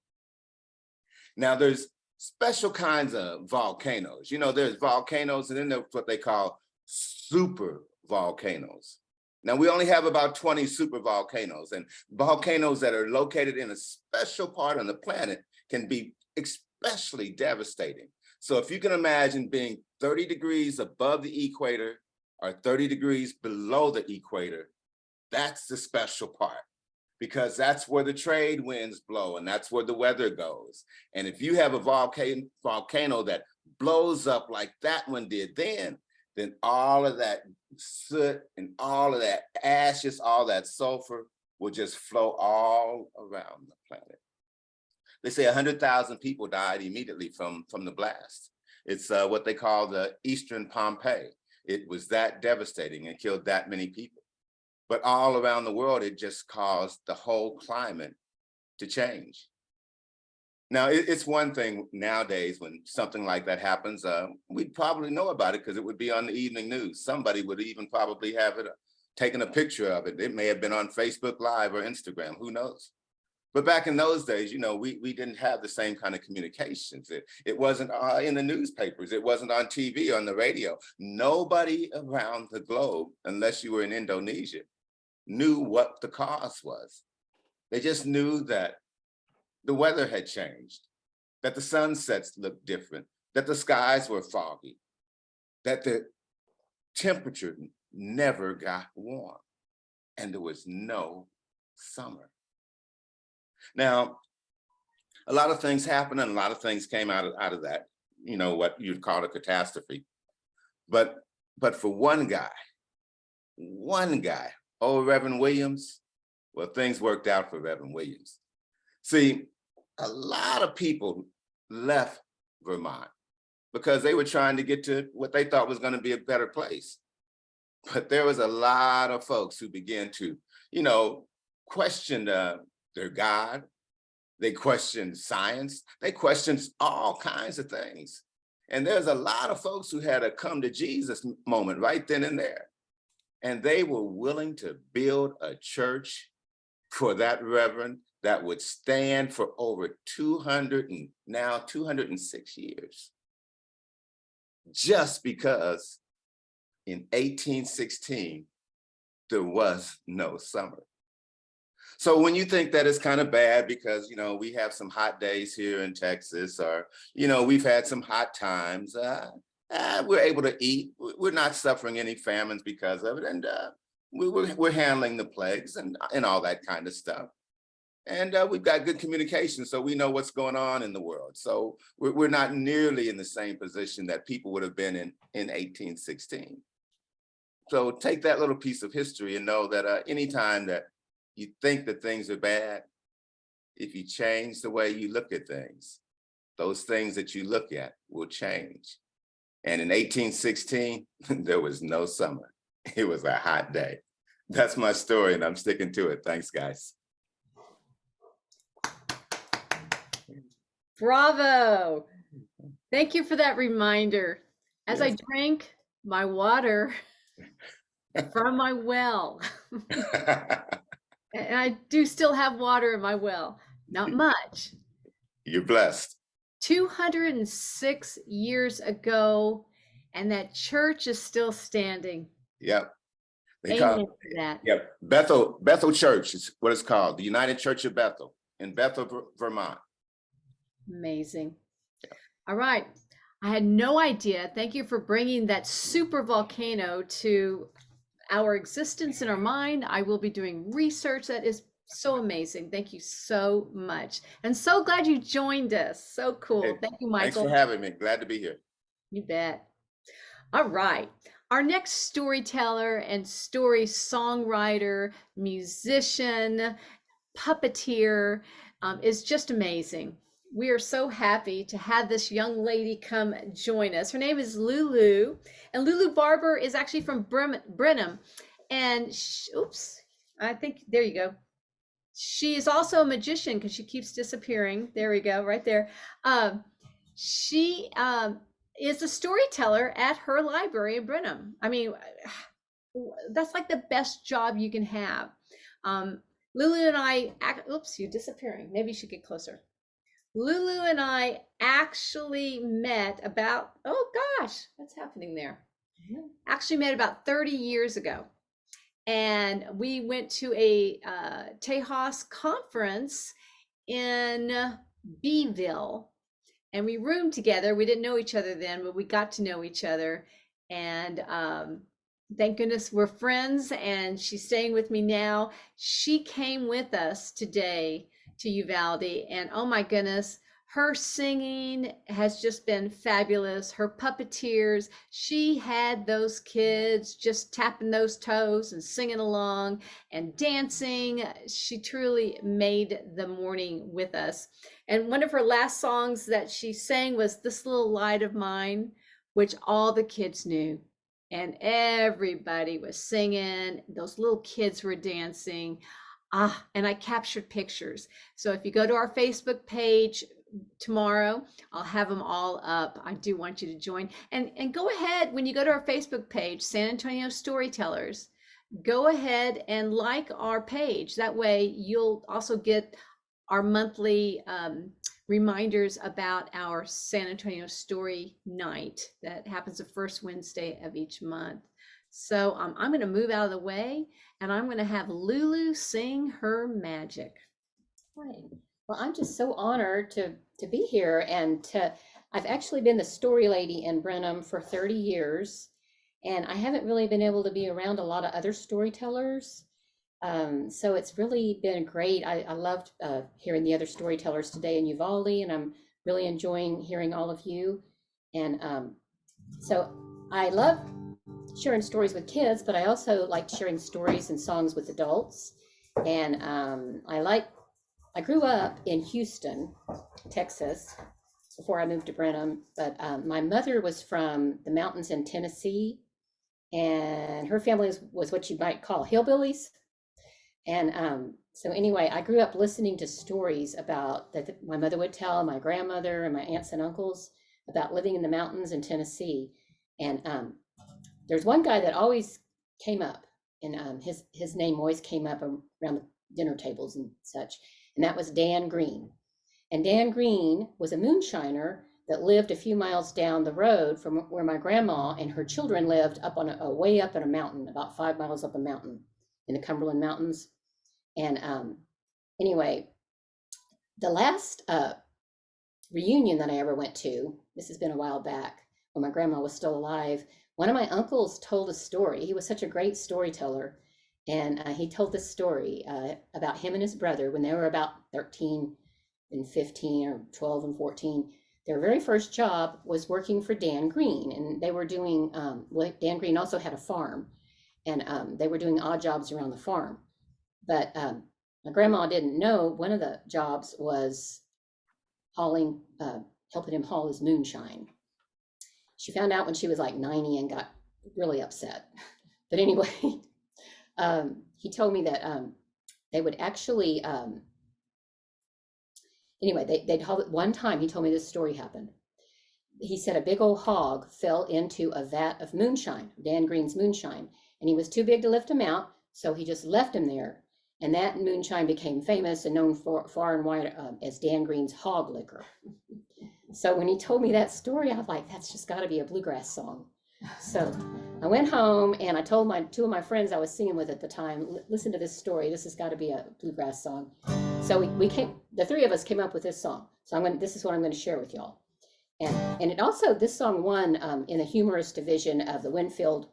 Now there's special kinds of volcanoes. You know, there's volcanoes, and then there's what they call super volcanoes. Now we only have about 20 super volcanoes, and volcanoes that are located in a special part on the planet can be especially devastating. So if you can imagine being 30 degrees above the equator or 30 degrees below the equator, that's the special part, because that's where the trade winds blow and that's where the weather goes. And if you have a volcano that blows up like that one did then all of that soot and all of that ashes, all that sulfur will just flow all around the planet. They say 100,000 people died immediately from the blast. It's what they call the Eastern Pompeii. It was that devastating and killed that many people. But all around the world, it just caused the whole climate to change. Now, it's one thing nowadays when something like that happens, we'd probably know about it because it would be on the evening news. Somebody would even probably have it, taken a picture of it. It may have been on Facebook Live or Instagram, who knows? But back in those days, you know, we didn't have the same kind of communications. It wasn't in the newspapers. It wasn't on TV, on the radio. Nobody around the globe, unless you were in Indonesia, knew what the cause was. They just knew that the weather had changed, that the sunsets looked different, that the skies were foggy, that the temperature never got warm, and there was no summer. Now, a lot of things happened and a lot of things came out of that, you know, what you'd call a catastrophe. But for one guy, oh, Reverend Williams, well, things worked out for Reverend Williams. See, a lot of people left Vermont because they were trying to get to what they thought was going to be a better place. But there was a lot of folks who began to, you know, question their God. They questioned science. They questioned all kinds of things. And there's a lot of folks who had a come to Jesus moment right then and there. And they were willing to build a church for that reverend that would stand for over 200 and now 206 years. Just because in 1816, there was no summer. So when you think that it's kind of bad because, we have some hot days here in Texas, or, we've had some hot times, we're able to eat. We're not suffering any famines because of it. And we're handling the plagues and all that kind of stuff. And we've got good communication, so we know what's going on in the world. So we're not nearly in the same position that people would have been in 1816. So take that little piece of history and know that anytime that you think that things are bad, if you change the way you look at things, those things that you look at will change. And in 1816, there was no summer. It was a hot day. That's my story, and I'm sticking to it. Thanks, guys. Bravo. Thank you for that reminder. As I drink my water from my well, and I do still have water in my well, not much. You're blessed. 206 years ago, and that church is still standing. Yep. They Amen call to that. Yep. Bethel Church is what it's called. The United Church of Bethel in Bethel, Vermont. Amazing. All right. I had no idea. Thank you for bringing that super volcano to our existence in our mind. I will be doing research. That is so amazing. Thank you so much. And so glad you joined us. So cool. Hey, thank you, Michael. Thanks for having me. Glad to be here. You bet. All right. Our next storyteller and story songwriter, musician, puppeteer is just amazing. We are so happy to have this young lady come join us. Her name is Lulu, and Lulu Barbour is actually from Brenham. And oops, I think, there you go. She is also a magician because she keeps disappearing. There we go, right there. She is a storyteller at her library in Brenham. I mean, that's like the best job you can have. Lulu and I, oops, you're disappearing. Maybe you should get closer. Lulu and I actually met about, oh gosh, what's happening there? Actually met about 30 years ago. And we went to a Tejas conference in Beeville, and we roomed together. We didn't know each other then, but we got to know each other. And thank goodness we're friends, and she's staying with me now. She came with us today to Uvalde, and oh my goodness, her singing has just been fabulous. Her puppeteers, she had those kids just tapping those toes and singing along and dancing. She truly made the morning with us. And one of her last songs that she sang was This Little Light of Mine, which all the kids knew. And everybody was singing. Those little kids were dancing. And I captured pictures. So if you go to our Facebook page tomorrow, I'll have them all up. I do want you to join. And go ahead, when you go to our Facebook page, San Antonio Storytellers, go ahead and like our page. That way you'll also get our monthly reminders about our San Antonio Story Night that happens the first Wednesday of each month. So I'm going to move out of the way, and I'm going to have Lulu sing her magic. Right. Well, I'm just so honored to be here, and I've actually been the story lady in Brenham for 30 years, and I haven't really been able to be around a lot of other storytellers. So it's really been great. I loved hearing the other storytellers today in Uvalde, and I'm really enjoying hearing all of you. And so I love sharing stories with kids, but I also like sharing stories and songs with adults. And I grew up in Houston, Texas, before I moved to Brenham, but my mother was from the mountains in Tennessee, and her family was what you might call hillbillies. And so anyway, I grew up listening to stories about that my mother would tell, my grandmother and my aunts and uncles, about living in the mountains in Tennessee. And there's one guy that always came up, and his name always came up around the dinner tables and such. and that was Dan Green. And Dan Green was a moonshiner that lived a few miles down the road from where my grandma and her children lived, up on a way up in a mountain, about 5 miles up a mountain in the Cumberland Mountains. And anyway, the last reunion that I ever went to, this has been a while back when my grandma was still alive, one of my uncles told a story. He was such a great storyteller. And he told this story about him and his brother when they were about 13 and 15 or 12 and 14. Their very first job was working for Dan Green. And they were doing, Dan Green also had a farm. And they were doing odd jobs around the farm. But my grandma didn't know one of the jobs was hauling, helping him haul his moonshine. She found out when she was like 90 and got really upset. But anyway, he told me that they would actually, anyway, they'd haul it. One time he told me this story happened. He said a big old hog fell into a vat of moonshine, Dan Green's moonshine, and he was too big to lift him out, so he just left him there. And that moonshine became famous and known far and wide as Dan Green's hog liquor. So when he told me that story, I was like, that's just got to be a bluegrass song. So I went home and I told two of my friends I was singing with at the time, listen to this story. This has got to be a bluegrass song. So we came, the three of us came up with this song. So this is what I'm going to share with y'all. And it also, this song won in the humorous division of the Winfield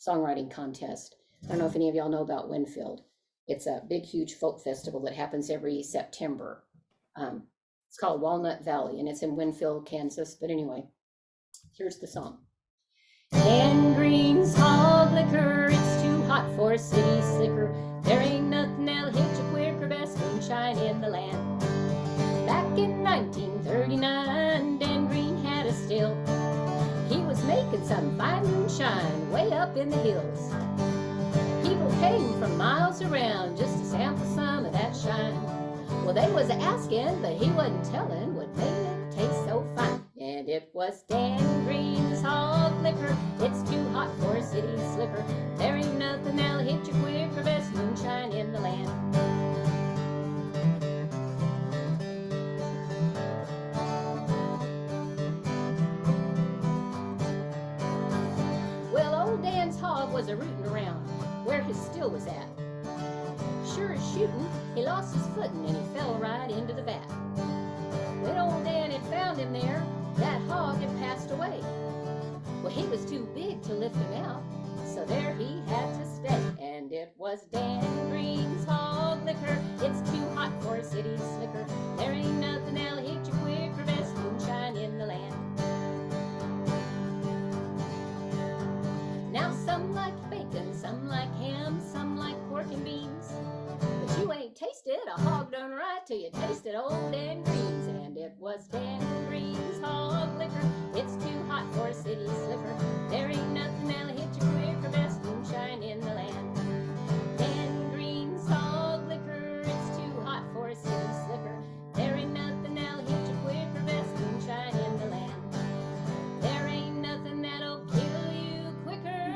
Songwriting Contest. I don't know if any of y'all know about Winfield. It's a big, huge folk festival that happens every September. It's called Walnut Valley, and it's in Winfield, Kansas. But anyway, here's the song. Dan Green's hog liquor, it's too hot for a city slicker. There ain't nothing that'll hit you quicker, best moonshine in the land. Back in 1939, Dan Green had a still. He was making some fine moonshine way up in the hills. People came from miles around just to sample some of that shine. Well, they was asking, but he wasn't telling what made it taste so fine. And it was Dan Green's hog liquor. It's too hot for a city slicker. There ain't nothing that'll hit you quicker, best moonshine in the land. Well, old Dan's hog was a rootin' around where his still was at. Sure as shooting, he lost his footing and he fell right into the vat. When old Dan had found him there, that hog had passed away. Well, he was too big to lift him out, so there he had to stay. And it was Dan Green's hog liquor. It's too hot for a city slicker. There ain't nothing that'll hit you quicker, best moonshine in the land. Now some like bacon, some like ham, some like pork and beans. But you ain't tasted a hog done right till you tasted old Dan Green's. And it was Dan Green's hog liquor. It's too hot for a city slicker. There ain't nothing that'll hit you quicker, best moonshine in the land. Dan Green's hog liquor. It's too hot for a city slicker. There ain't nothing that'll hit you quicker, best moonshine in the land. There ain't nothing that'll kill you quicker.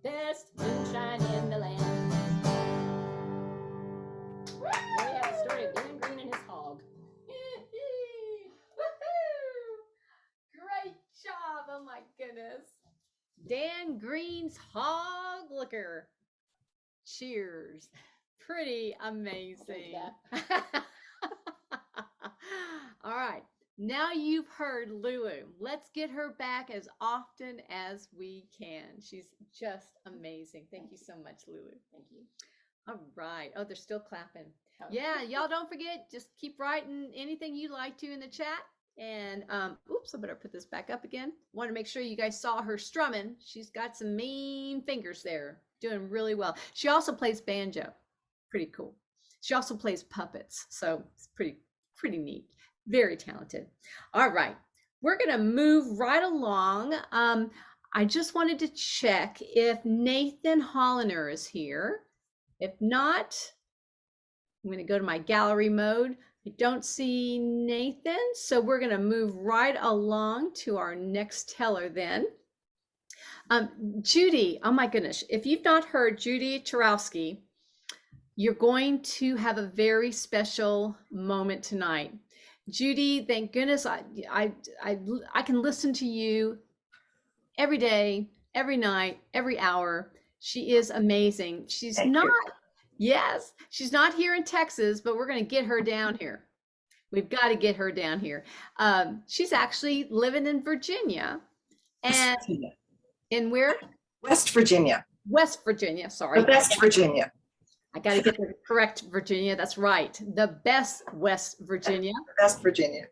Best moonshine in the land. There you have the story of Dan Green and his hog. Great job. Oh my goodness. Dan Green's hog liquor. Cheers. Pretty amazing. All right. Now you've heard Lulu. Let's get her back as often as we can. She's just amazing. Thank you so much, Lulu. Thank you. All right. Oh, they're still clapping. Yeah, y'all don't forget, just keep writing anything you like to in the chat. And oops, I better put this back up again. Want to make sure you guys saw her strumming. She's got some mean fingers there, doing really well. She also plays banjo. Pretty cool. She also plays puppets, so it's pretty neat. Very talented. All right, we're going to move right along. I just wanted to check if Nathan Holliner is here. If not, I'm going to go to my gallery mode. I don't see Nathan, so we're going to move right along to our next teller then. Judi, oh my goodness, if you've not heard Judi Tarowsky, you're going to have a very special moment tonight. Judi, thank goodness I can listen to you every day, every night, every hour. She is amazing. She's Thank not, you. yes, she's not here in Texas, but we're going to get her down here. We've got to get her down here. She's actually living in Virginia. And Virginia. in where? West Virginia. West Virginia, sorry. The best Virginia. I got to get the correct Virginia. That's right. The best West Virginia. The best Virginia.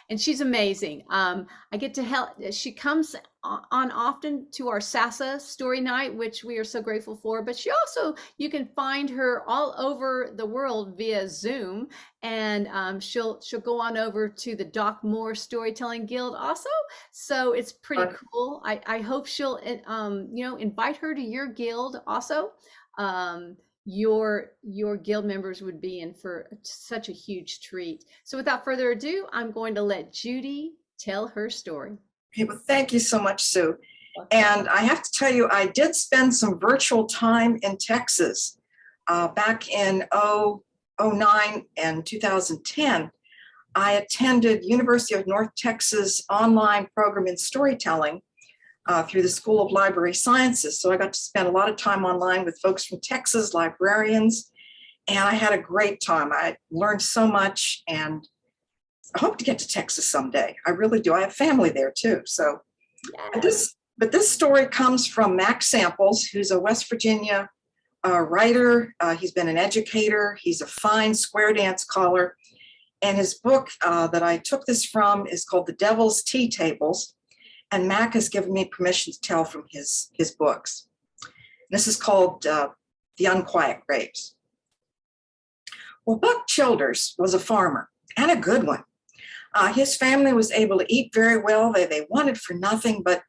And she's amazing. I get to help. She comes on often to our SASA Story Night, which we are so grateful for. But she also, you can find her all over the world via Zoom, and she'll go on over to the Doc Moore Storytelling Guild also. So it's pretty cool. I hope she'll invite her to your guild also. Your guild members would be in for such a huge treat. So without further ado, I'm going to let Judi tell her story. Okay, well, thank you so much, Sue. And I have to tell you, I did spend some virtual time in Texas back in 2009 and 2010. I attended University of North Texas online program in storytelling through the School of Library Sciences. So I got to spend a lot of time online with folks from Texas, librarians, and I had a great time. I learned so much, and I hope to get to Texas someday. I really do. I have family there too. So, but this story comes from Mac Samples, who's a West Virginia writer. He's been an educator. He's a fine square dance caller. And his book that I took this from is called The Devil's Tea Tables. And Mac has given me permission to tell from his books. This is called The Unquiet Graves. Well, Buck Childers was a farmer, and a good one. His family was able to eat very well. They wanted for nothing, but,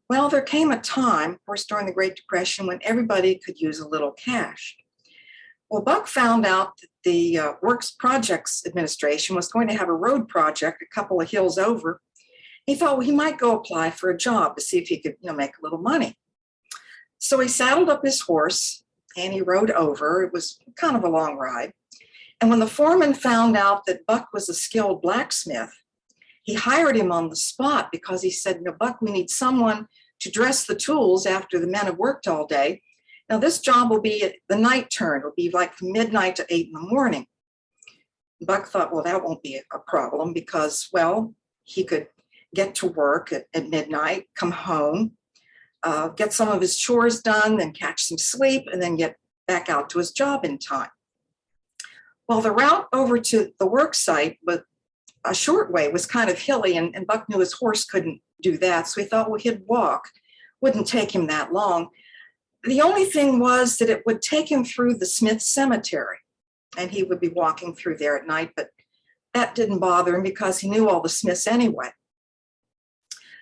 well, there came a time, of course, during the Great Depression, when everybody could use a little cash. Well, Buck found out that the Works Projects Administration was going to have a road project a couple of hills over. He thought, well, he might go apply for a job to see if he could, make a little money. So he saddled up his horse and he rode over. It was kind of a long ride. And when the foreman found out that Buck was a skilled blacksmith, he hired him on the spot because he said, Buck, we need someone to dress the tools after the men have worked all day. Now this job will be at the night turn. It'll be like from midnight to 8 in the morning. Buck thought, well, that won't be a problem because, well, he could get to work at midnight, come home, get some of his chores done, then catch some sleep, and then get back out to his job in time. Well, the route over to the work site, but a short way, was kind of hilly, and Buck knew his horse couldn't do that, so he thought, well, he'd walk. Wouldn't take him that long. The only thing was that it would take him through the Smith Cemetery, and he would be walking through there at night, but that didn't bother him because he knew all the Smiths anyway.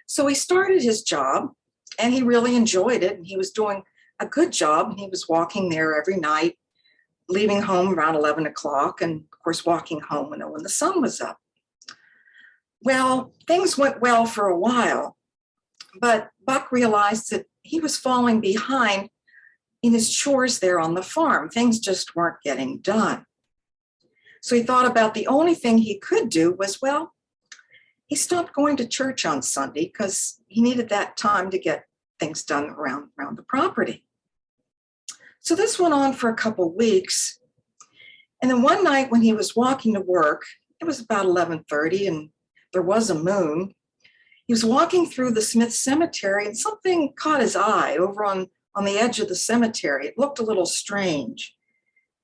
So he started his job, and he really enjoyed it, and he was doing a good job, and he was walking there every night, leaving home around 11 o'clock, and of course walking home when the sun was up. Well, things went well for a while, but Buck realized that he was falling behind in his chores there on the farm. Things just weren't getting done. So he thought about the only thing he could do was, well, he stopped going to church on Sunday because he needed that time to get things done around the property. So this went on for a couple of weeks. And then one night when he was walking to work, it was about 11:30 and there was a moon. He was walking through the Smith Cemetery and something caught his eye over on the edge of the cemetery. It looked a little strange.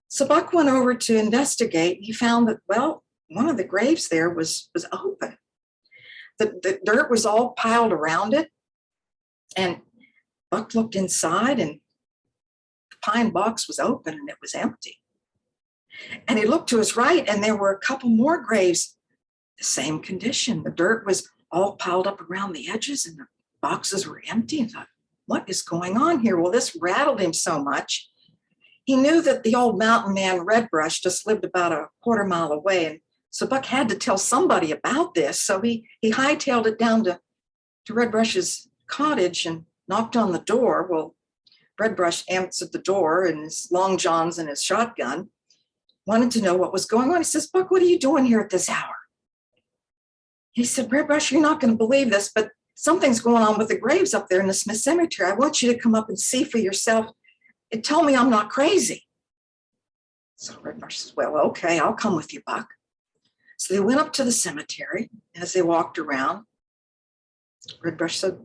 So Buck went over to investigate. He found that, well, one of the graves there was open. The dirt was all piled around it. And Buck looked inside and the pine box was open and it was empty. And he looked to his right and there were a couple more graves, the same condition. The dirt was all piled up around the edges and the boxes were empty. And thought, what is going on here? Well, this rattled him so much. He knew that the old mountain man Redbrush just lived about a quarter mile away. And so Buck had to tell somebody about this. So he hightailed it down to Redbrush's cottage and knocked on the door. Well, Redbrush answered the door in his long johns and his shotgun, wanted to know what was going on. He says, Buck, what are you doing here at this hour? He said, Redbrush, you're not going to believe this, but something's going on with the graves up there in the Smith Cemetery. I want you to come up and see for yourself and tell me I'm not crazy. So Redbrush says, well, okay, I'll come with you, Buck. So they went up to the cemetery. As they walked around, Redbrush said,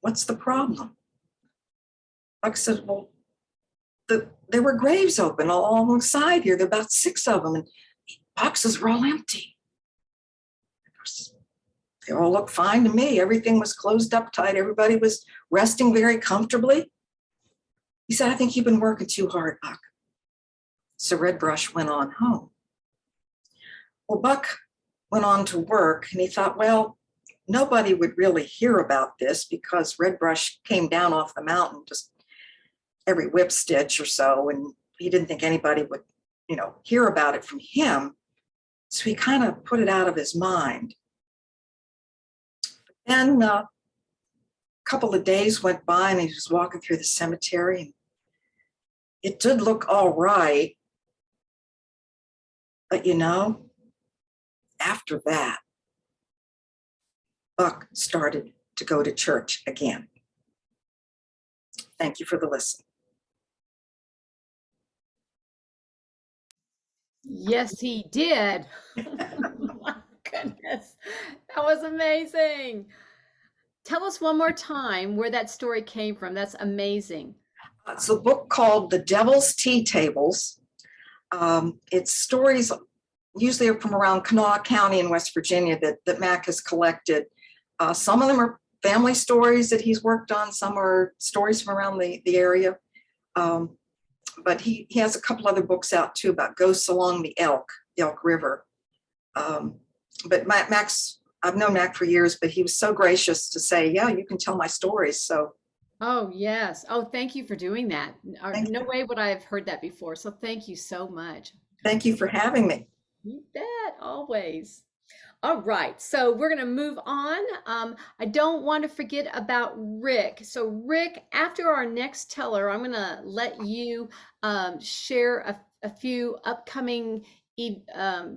what's the problem? Buck said, well, there were graves open all alongside here. There are about 6 of them, and boxes were all empty. They all looked fine to me. Everything was closed up tight. Everybody was resting very comfortably. He said, I think you've been working too hard, Buck. So Redbrush went on home. Well, Buck went on to work, and he thought, well, nobody would really hear about this because Redbrush came down off the mountain just every whip stitch or so, and he didn't think anybody would, hear about it from him. So he kind of put it out of his mind. Then a couple of days went by, and he was walking through the cemetery, and it did look all right. But after that, Buck started to go to church again. Thank you for the listen. Yes, he did. My goodness, that was amazing. Tell us one more time where that story came from. That's amazing. It's a book called The Devil's Tea Tables. It's stories usually are from around Kanawha County in West Virginia that Mac has collected. Some of them are family stories that he's worked on. Some are stories from around the area. But he has a couple other books out too about ghosts along the Elk River. But Mac's, I've known Mac for years, but he was so gracious to say, yeah, you can tell my stories. So. Oh, yes. Oh, thank you for doing that. No way would I have heard that before. So thank you so much. Thank you for having me. You bet, always. All right, so we're going to move on. I don't want to forget about Rick. So Rick, after our next teller, I'm going to let you share a few upcoming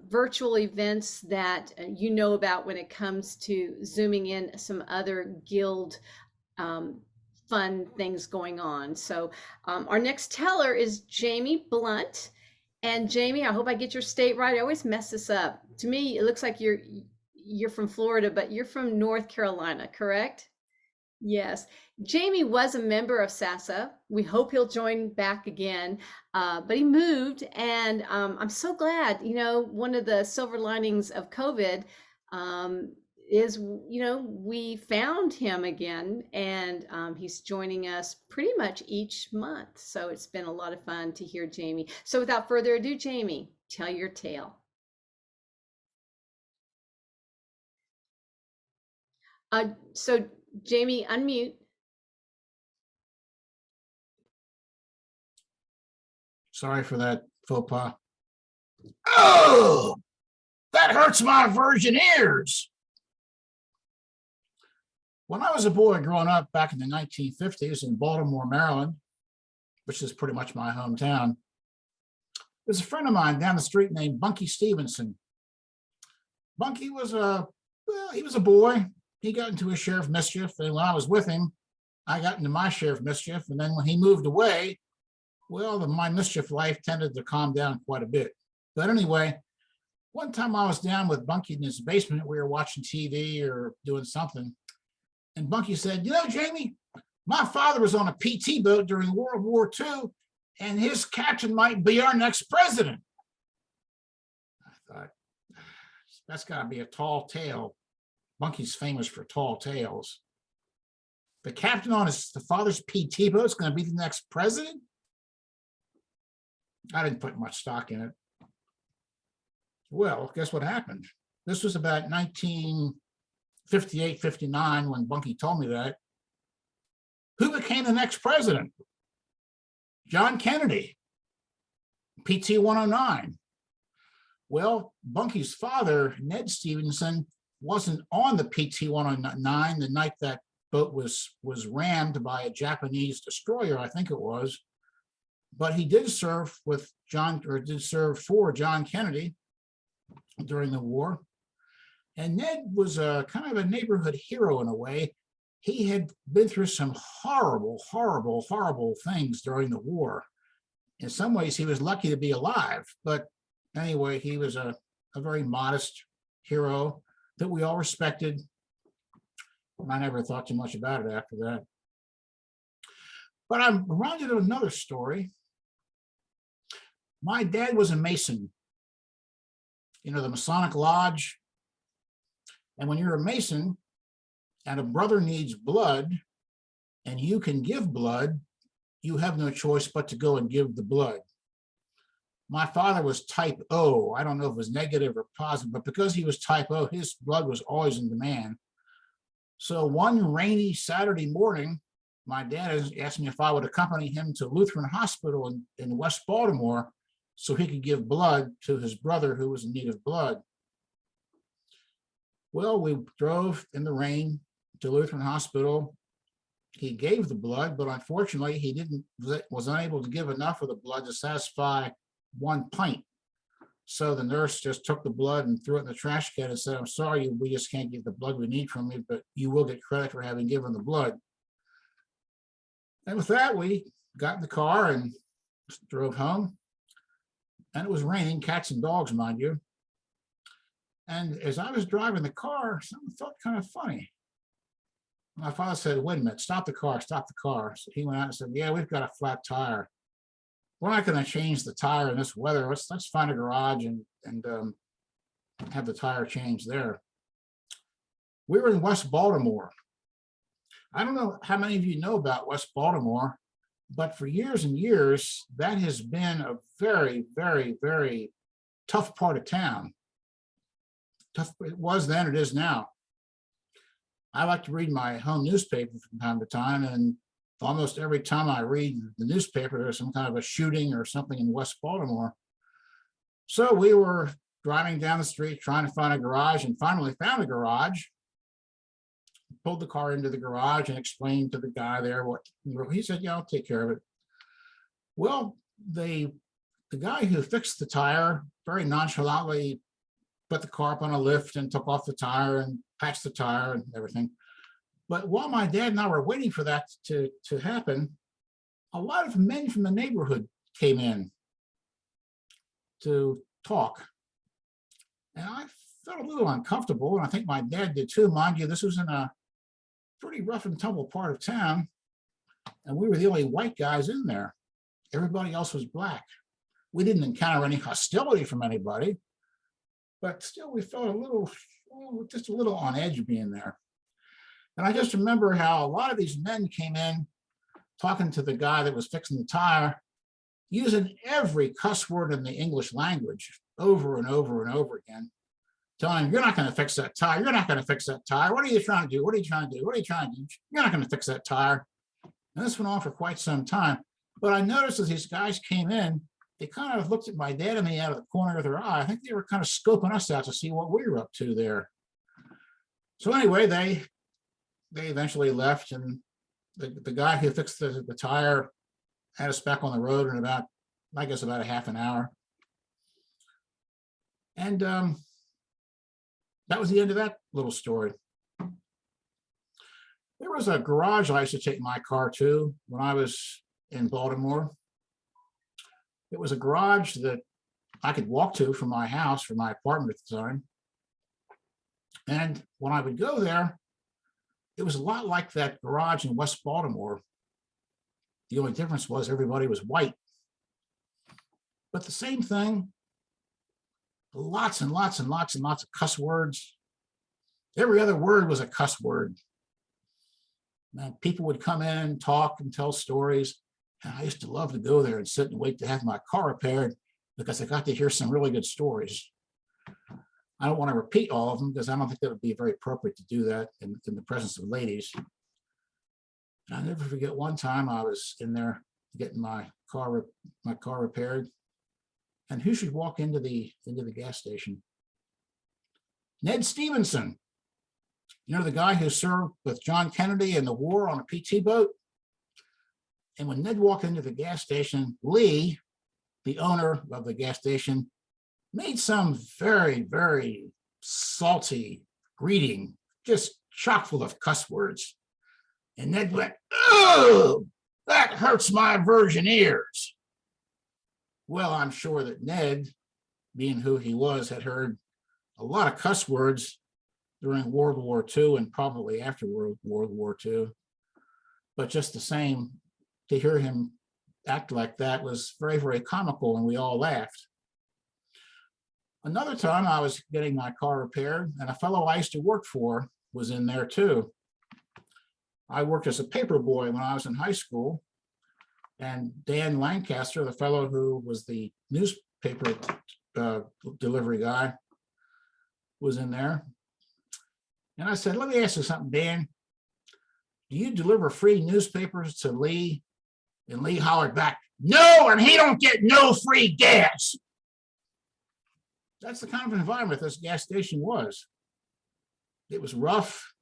virtual events that you know about when it comes to zooming in some other guild fun things going on. So our next teller is Jamie Blount. And Jamie, I hope I get your state right. I always mess this up. To me, it looks like you're from Florida, but you're from North Carolina, correct? Yes. Jamie was a member of SASA. We hope he'll join back again, but he moved, and I'm so glad. One of the silver linings of COVID is, we found him again, and he's joining us pretty much each month. So it's been a lot of fun to hear Jamie. So without further ado, Jamie, tell your tale. So Jamie, unmute. Sorry for that faux pas. Oh, that hurts my virgin ears. When I was a boy growing up back in the 1950s in Baltimore, Maryland, which is pretty much my hometown, there's a friend of mine down the street named Bunky Stevenson. Bunky was he was a boy. He got into his share of mischief, and when I was with him, I got into my share of mischief. And then when he moved away, well, my mischief life tended to calm down quite a bit. But anyway, one time I was down with Bunky in his basement. We were watching TV or doing something. And Bunky said, Jamie, my father was on a PT boat during World War II, and his captain might be our next president. I thought, that's got to be a tall tale. Bunky's famous for tall tales. The captain on the father's PT boat is going to be the next president? I didn't put much stock in it. Well, guess what happened? This was about 1958, 59 when Bunky told me that. Who became the next president? John Kennedy, PT 109. Well, Bunky's father, Ned Stevenson, wasn't on the PT 109 the night that boat was rammed by a Japanese destroyer, I think it was. But he did serve with did serve for John Kennedy during the war. And Ned was a kind of a neighborhood hero in a way. He had been through some horrible, horrible, horrible things during the war. In some ways, he was lucky to be alive. But anyway, he was a very modest hero that we all respected. I never thought too much about it after that. But I'm reminded of another story. My dad was a Mason, you know, the Masonic Lodge. And when you're a Mason and a brother needs blood and you can give blood, you have no choice but to go and give the blood. My father was type O. I don't know if it was negative or positive, but because he was type O, his blood was always in demand. So one rainy Saturday morning, my dad asked me if I would accompany him to Lutheran Hospital in West Baltimore so he could give blood to his brother who was in need of blood. Well, we drove in the rain to Lutheran Hospital. He gave the blood, but unfortunately he was unable to give enough of the blood to satisfy 1 pint. So the nurse just took the blood and threw it in the trash can and said, "I'm sorry, we just can't get the blood we need from you, but you will get credit for having given the blood." And with that, we got in the car and drove home. And it was raining, cats and dogs, mind you. And as I was driving the car, something felt kind of funny. My father said, "Wait a minute, stop the car, stop the car." So he went out and said, "Yeah, we've got a flat tire. We're not going to change the tire in this weather. Let's find a garage and have the tire changed there." We were in West Baltimore. I don't know how many of you know about West Baltimore, but for years and years, that has been a very, very, very tough part of town. Tough it was then, it is now. I like to read my home newspaper from time to time, and almost every time I read the newspaper, there's some kind of a shooting or something in West Baltimore. So we were driving down the street trying to find a garage and finally found a garage, pulled the car into the garage and explained to the guy there what he said. "Yeah, I'll take care of it." Well, the guy who fixed the tire very nonchalantly put the car up on a lift and took off the tire and patched the tire and everything. But while my dad and I were waiting for that to happen, a lot of men from the neighborhood came in to talk. And I felt a little uncomfortable, and I think my dad did too. Mind you, this was in a pretty rough and tumble part of town, and we were the only white guys in there. Everybody else was black. We didn't encounter any hostility from anybody, but still we felt just a little on edge being there. And I just remember how a lot of these men came in talking to the guy that was fixing the tire, using every cuss word in the English language over and over and over again, telling him, "You're not going to fix that tire. You're not going to fix that tire. What are you trying to do? What are you trying to do? What are you trying to do? You're not going to fix that tire." And this went on for quite some time. But I noticed as these guys came in, they kind of looked at my dad and me out of the corner of their eye. I think they were kind of scoping us out to see what we were up to there. So anyway, they eventually left, and the guy who fixed the tire had us back on the road in about a half an hour. And that was the end of that little story. There was a garage I used to take my car to when I was in Baltimore. It was a garage that I could walk to from my house, from my apartment at the time. And when I would go there, it was a lot like that garage in West Baltimore. The only difference was everybody was white. But the same thing, lots and lots and lots and lots of cuss words. Every other word was a cuss word. And people would come in, talk, and tell stories. And I used to love to go there and sit and wait to have my car repaired because I got to hear some really good stories. I don't want to repeat all of them because I don't think that would be very appropriate to do that in the presence of ladies. And I'll never forget one time I was in there getting my car repaired. And who should walk into the gas station? Ned Stevenson. You know, the guy who served with John Kennedy in the war on a PT boat? And when Ned walked into the gas station, Lee, the owner of the gas station, made some very, very salty greeting, just chock full of cuss words. And Ned went, "Oh, that hurts my virgin ears." Well, I'm sure that Ned, being who he was, had heard a lot of cuss words during World War II and probably after World War II. But just the same, to hear him act like that was very, very comical, and we all laughed. Another time I was getting my car repaired, and a fellow I used to work for was in there too. I worked as a paper boy when I was in high school, and Dan Lancaster, the fellow who was the newspaper delivery guy, was in there. And I said, "Let me ask you something, Dan. Do you deliver free newspapers to Lee?" And Lee hollered back, "No, and he don't get no free gas." That's the kind of environment this gas station was. It was rough,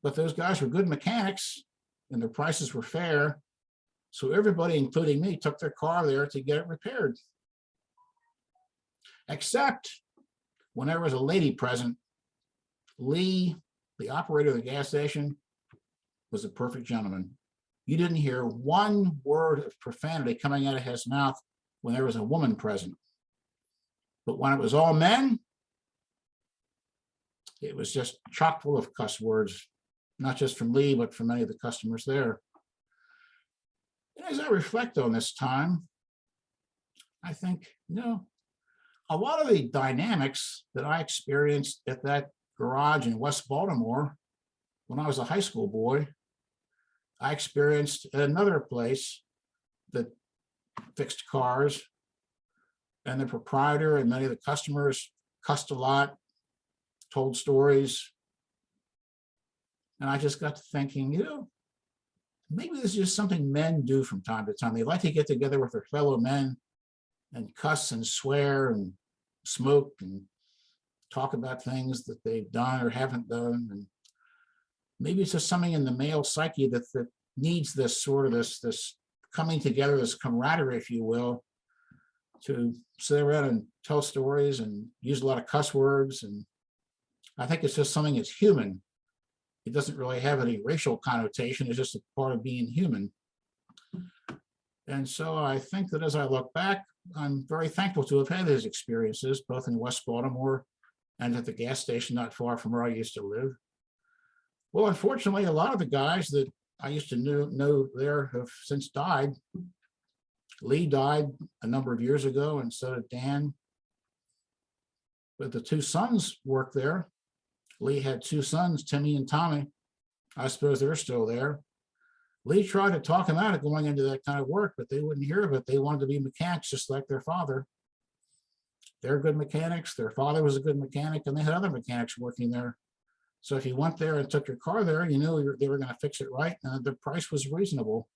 but those guys were good mechanics and their prices were fair. So everybody, including me, took their car there to get it repaired. Except when there was a lady present, Lee, the operator of the gas station, was a perfect gentleman. You didn't hear one word of profanity coming out of his mouth when there was a woman present. But when it was all men, it was just chock full of cuss words, not just from Lee, but from many of the customers there. And as I reflect on this time, I think, a lot of the dynamics that I experienced at that garage in West Baltimore when I was a high school boy, I experienced at another place that fixed cars, and the proprietor and many of the customers cussed a lot, told stories. And I just got to thinking, maybe this is just something men do from time to time. They like to get together with their fellow men and cuss and swear and smoke and talk about things that they've done or haven't done. And maybe it's just something in the male psyche that needs this sort of this coming together, this camaraderie, if you will, to sit around and tell stories and use a lot of cuss words. And I think it's just something that's human. It doesn't really have any racial connotation. It's just a part of being human. And so I think that as I look back, I'm very thankful to have had these experiences, both in West Baltimore and at the gas station not far from where I used to live. Well, unfortunately, a lot of the guys that I used to know there have since died. Lee died a number of years ago, and so did Dan. But the two sons worked there. Lee had two sons, Timmy and Tommy. I suppose they're still there. Lee tried to talk them out of going into that kind of work, but they wouldn't hear of it. They wanted to be mechanics just like their father. They're good mechanics. Their father was a good mechanic, and they had other mechanics working there. So if you went there and took your car there, you knew they were going to fix it right, and the price was reasonable.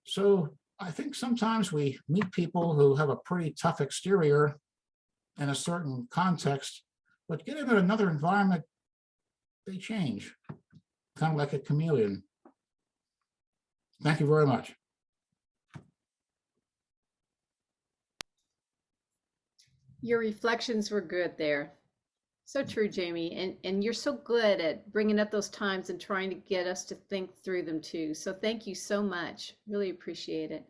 So I think sometimes we meet people who have a pretty tough exterior in a certain context, but get them in another environment, they change, kind of like a chameleon. Thank you very much. Your reflections were good there. So true, Jamie. And you're so good at bringing up those times and trying to get us to think through them too. So thank you so much. Really appreciate it.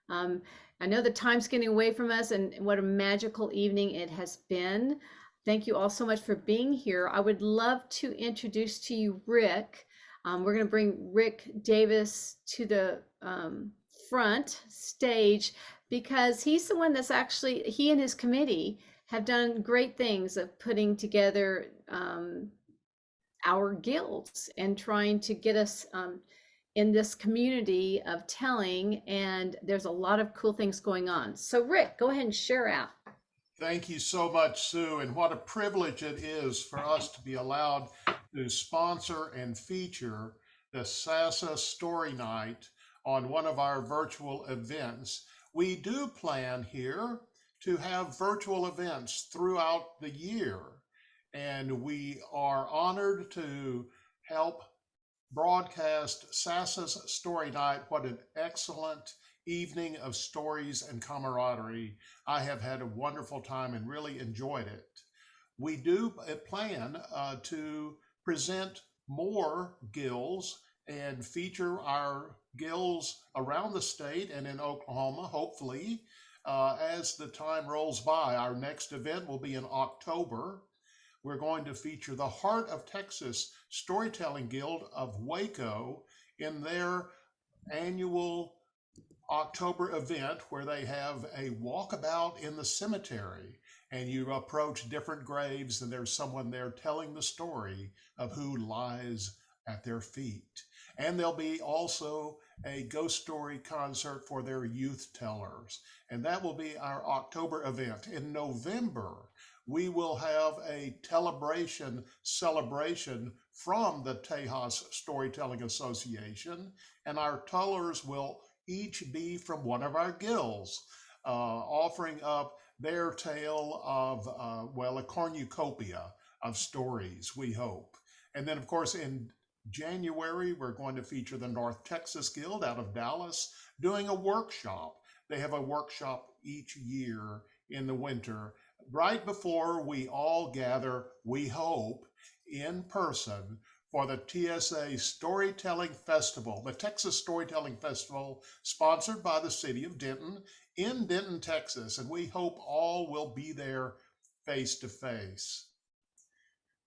I know the time's getting away from us, and what a magical evening it has been. Thank you all so much for being here. I would love to introduce to you Rick. We're going to bring Rick Davis to the front stage because he's the one that's actually, he and his committee have done great things of putting together our guilds and trying to get us in this community of telling, and there's a lot of cool things going on. So Rick, go ahead and share out. Thank you so much, Sue, and what a privilege it is for us to be allowed to sponsor and feature the SASA Story Night on one of our virtual events. We do plan here to have virtual events throughout the year, and we are honored to help broadcast SASA's Story Night. What an excellent evening of stories and camaraderie. I have had a wonderful time and really enjoyed it. We do plan to present more gills and feature our gills around the state and in Oklahoma, hopefully, as the time rolls by. Our next event will be in October. We're going to feature the Heart of Texas Storytelling Guild of Waco in their annual October event, where they have a walkabout in the cemetery, and you approach different graves and there's someone there telling the story of who lies at their feet. And there'll be also a ghost story concert for their youth tellers, and that will be our October event. In November, we will have a celebration from the Tejas Storytelling Association, and our tellers will each be from one of our guilds, offering up their tale of, a cornucopia of stories, we hope. And then, of course, in January, we're going to feature the North Texas Guild out of Dallas doing a workshop. They have a workshop each year in the winter, right before we all gather, we hope, in person for the TSA Storytelling Festival, the Texas Storytelling Festival, sponsored by the city of Denton in Denton, Texas. And we hope all will be there face to face.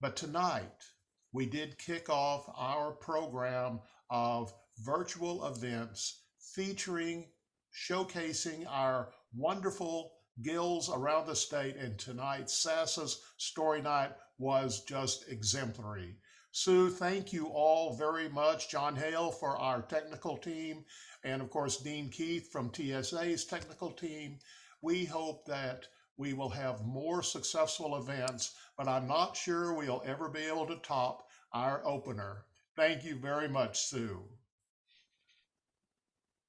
But tonight, we did kick off our program of virtual events featuring, showcasing our wonderful guilds around the state. And tonight, SASA's Story Night was just exemplary. Sue, thank you all very much. John Hale for our technical team, and of course, Dean Keith from TSA's technical team. We hope that we will have more successful events, but I'm not sure we'll ever be able to top our opener. Thank you very much, Sue.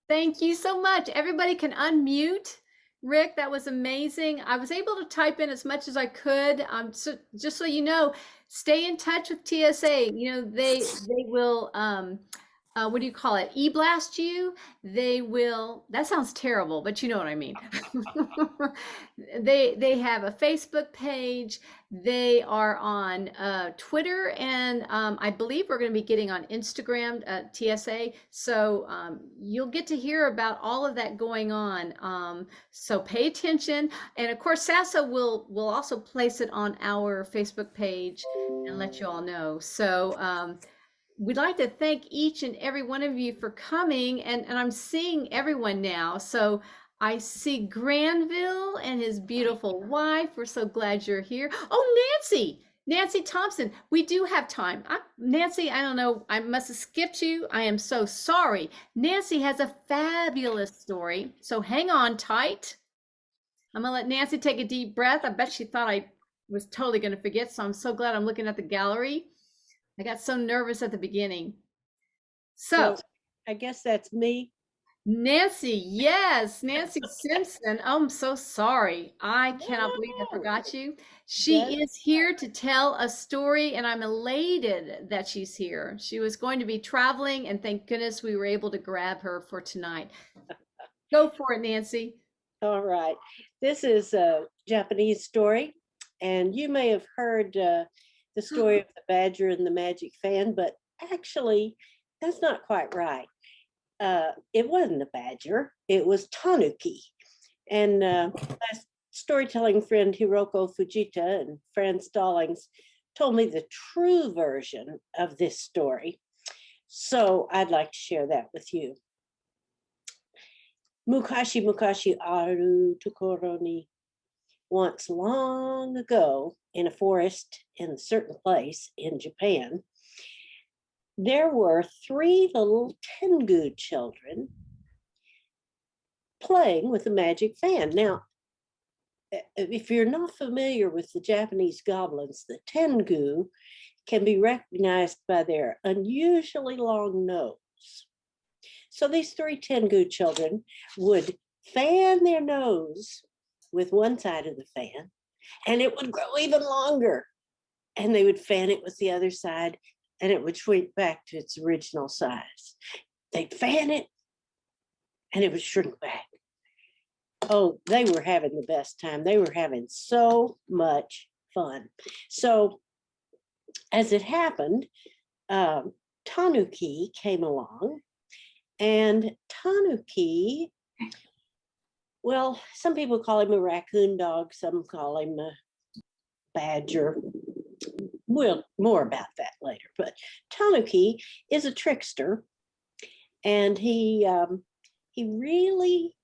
Thank you so much. Everybody can unmute. Rick, that was amazing. I was able to type in as much as I could. So just so you know, stay in touch with TSA. You know, they will what do you call it? E-blast you. They will, that sounds terrible, but you know what I mean. They have a Facebook page. They are on Twitter, and I believe we're going to be getting on Instagram at TSA. So you'll get to hear about all of that going on. So pay attention. And of course, SASA will also place it on our Facebook page and let you all know. So we'd like to thank each and every one of you for coming, and I'm seeing everyone now. So I see Granville and his beautiful wife. We're so glad you're here. Oh, Nancy Thompson, we do have time. Nancy, I don't know, I must have skipped you. I am so sorry. Nancy has a fabulous story, so hang on tight. I'm gonna let Nancy take a deep breath. I bet she thought I was totally gonna forget, so I'm so glad I'm looking at the gallery. I got so nervous at the beginning. So I guess that's me. Nancy, yes, Nancy Simpson. Oh, I'm so sorry. I cannot believe I forgot you. She is here to tell a story, and I'm elated that she's here. She was going to be traveling, and thank goodness we were able to grab her for tonight. Go for it, Nancy. All right. This is a Japanese story, and you may have heard the story of the badger and the magic fan, but actually that's not quite right. It wasn't a badger, it was tanuki. And my storytelling friend Hiroko Fujita and Fran Stallings told me the true version of this story. So I'd like to share that with you. Mukashi mukashi aru tokoro ni. Once long ago, in a forest in a certain place in Japan, there were 3 little tengu children playing with a magic fan. Now, if you're not familiar with the Japanese goblins, the tengu can be recognized by their unusually long nose. So these 3 tengu children would fan their nose with one side of the fan, and it would grow even longer. and they would fan it with the other side, and it would shrink back to its original size. They'd fan it, and it would shrink back. Oh, they were having the best time. They were having so much fun. So as it happened, Tanuki came along, and Tanuki, well, some people call him a raccoon dog, some call him a badger. Well, more about that later. But Tanuki is a trickster, and he really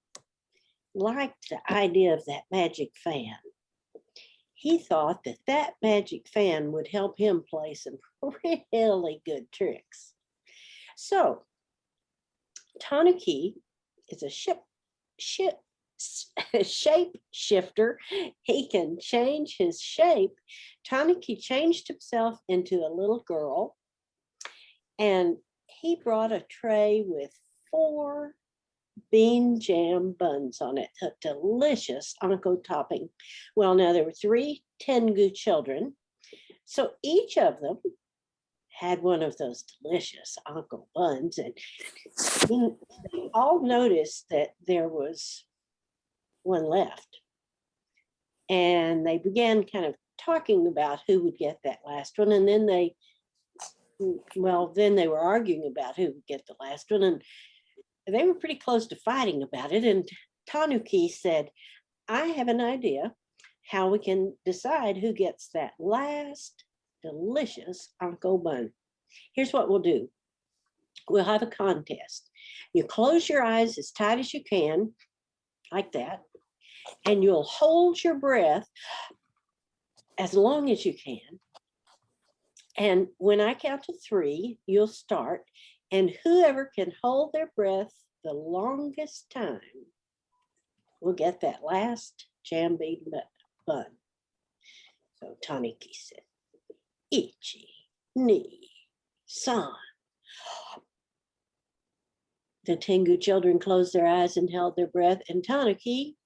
liked the idea of that magic fan. He thought that that magic fan would help him play some really good tricks. So Tanuki is a shape shifter. He can change his shape. Tanuki changed himself into a little girl, and he brought a tray with 4 bean jam buns on it, a delicious anko topping. Well, now there were 3 Tengu children, so each of them had one of those delicious anko buns, and they all noticed that there was one left, and they began kind of talking about who would get that last one, and then they were arguing about who would get the last one, and they were pretty close to fighting about it. And Tanuki said, I have an idea how we can decide who gets that last delicious anko bun. Here's what we'll do. We'll have a contest. You close your eyes as tight as you can, like that, and you'll hold your breath as long as you can. And when I count to 3, you'll start, and whoever can hold their breath the longest time will get that last jam bean bun. So Tanuki said, Ichi, ni, san. The Tengu children closed their eyes and held their breath, and Tanuki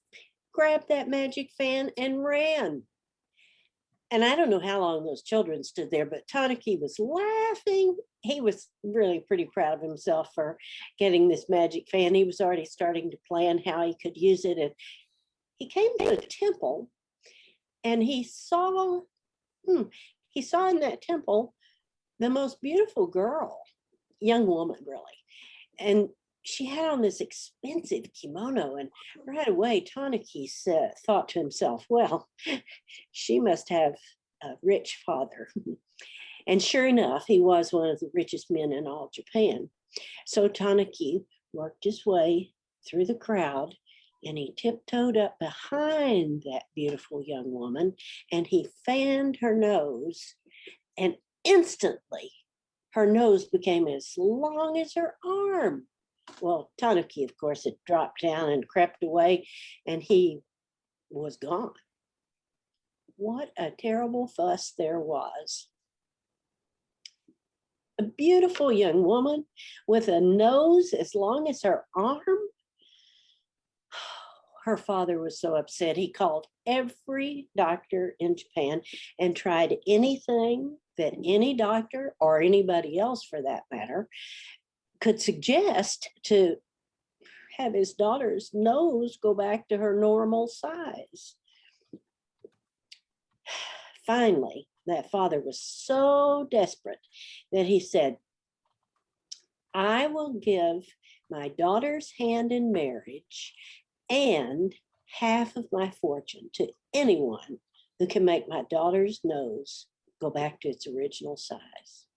grabbed that magic fan and ran. And I don't know how long those children stood there, but Tanuki was laughing. He was really pretty proud of himself for getting this magic fan. He was already starting to plan how he could use it. And he came to a temple, and he saw in that temple the most beautiful girl, young woman, really. And she had on this expensive kimono, and right away Tanuki thought to himself, well, she must have a rich father. And sure enough, he was one of the richest men in all Japan. So Tanuki worked his way through the crowd, and he tiptoed up behind that beautiful young woman, and he fanned her nose, and instantly her nose became as long as her arm. Well, Tanuki, of course, had dropped down and crept away, and he was gone. What a terrible fuss there was. A beautiful young woman with a nose as long as her arm. Her father was so upset. He called every doctor in Japan and tried anything that any doctor, or anybody else for that matter, could suggest to have his daughter's nose go back to her normal size. Finally, that father was so desperate that he said, I will give my daughter's hand in marriage and half of my fortune to anyone who can make my daughter's nose go back to its original size.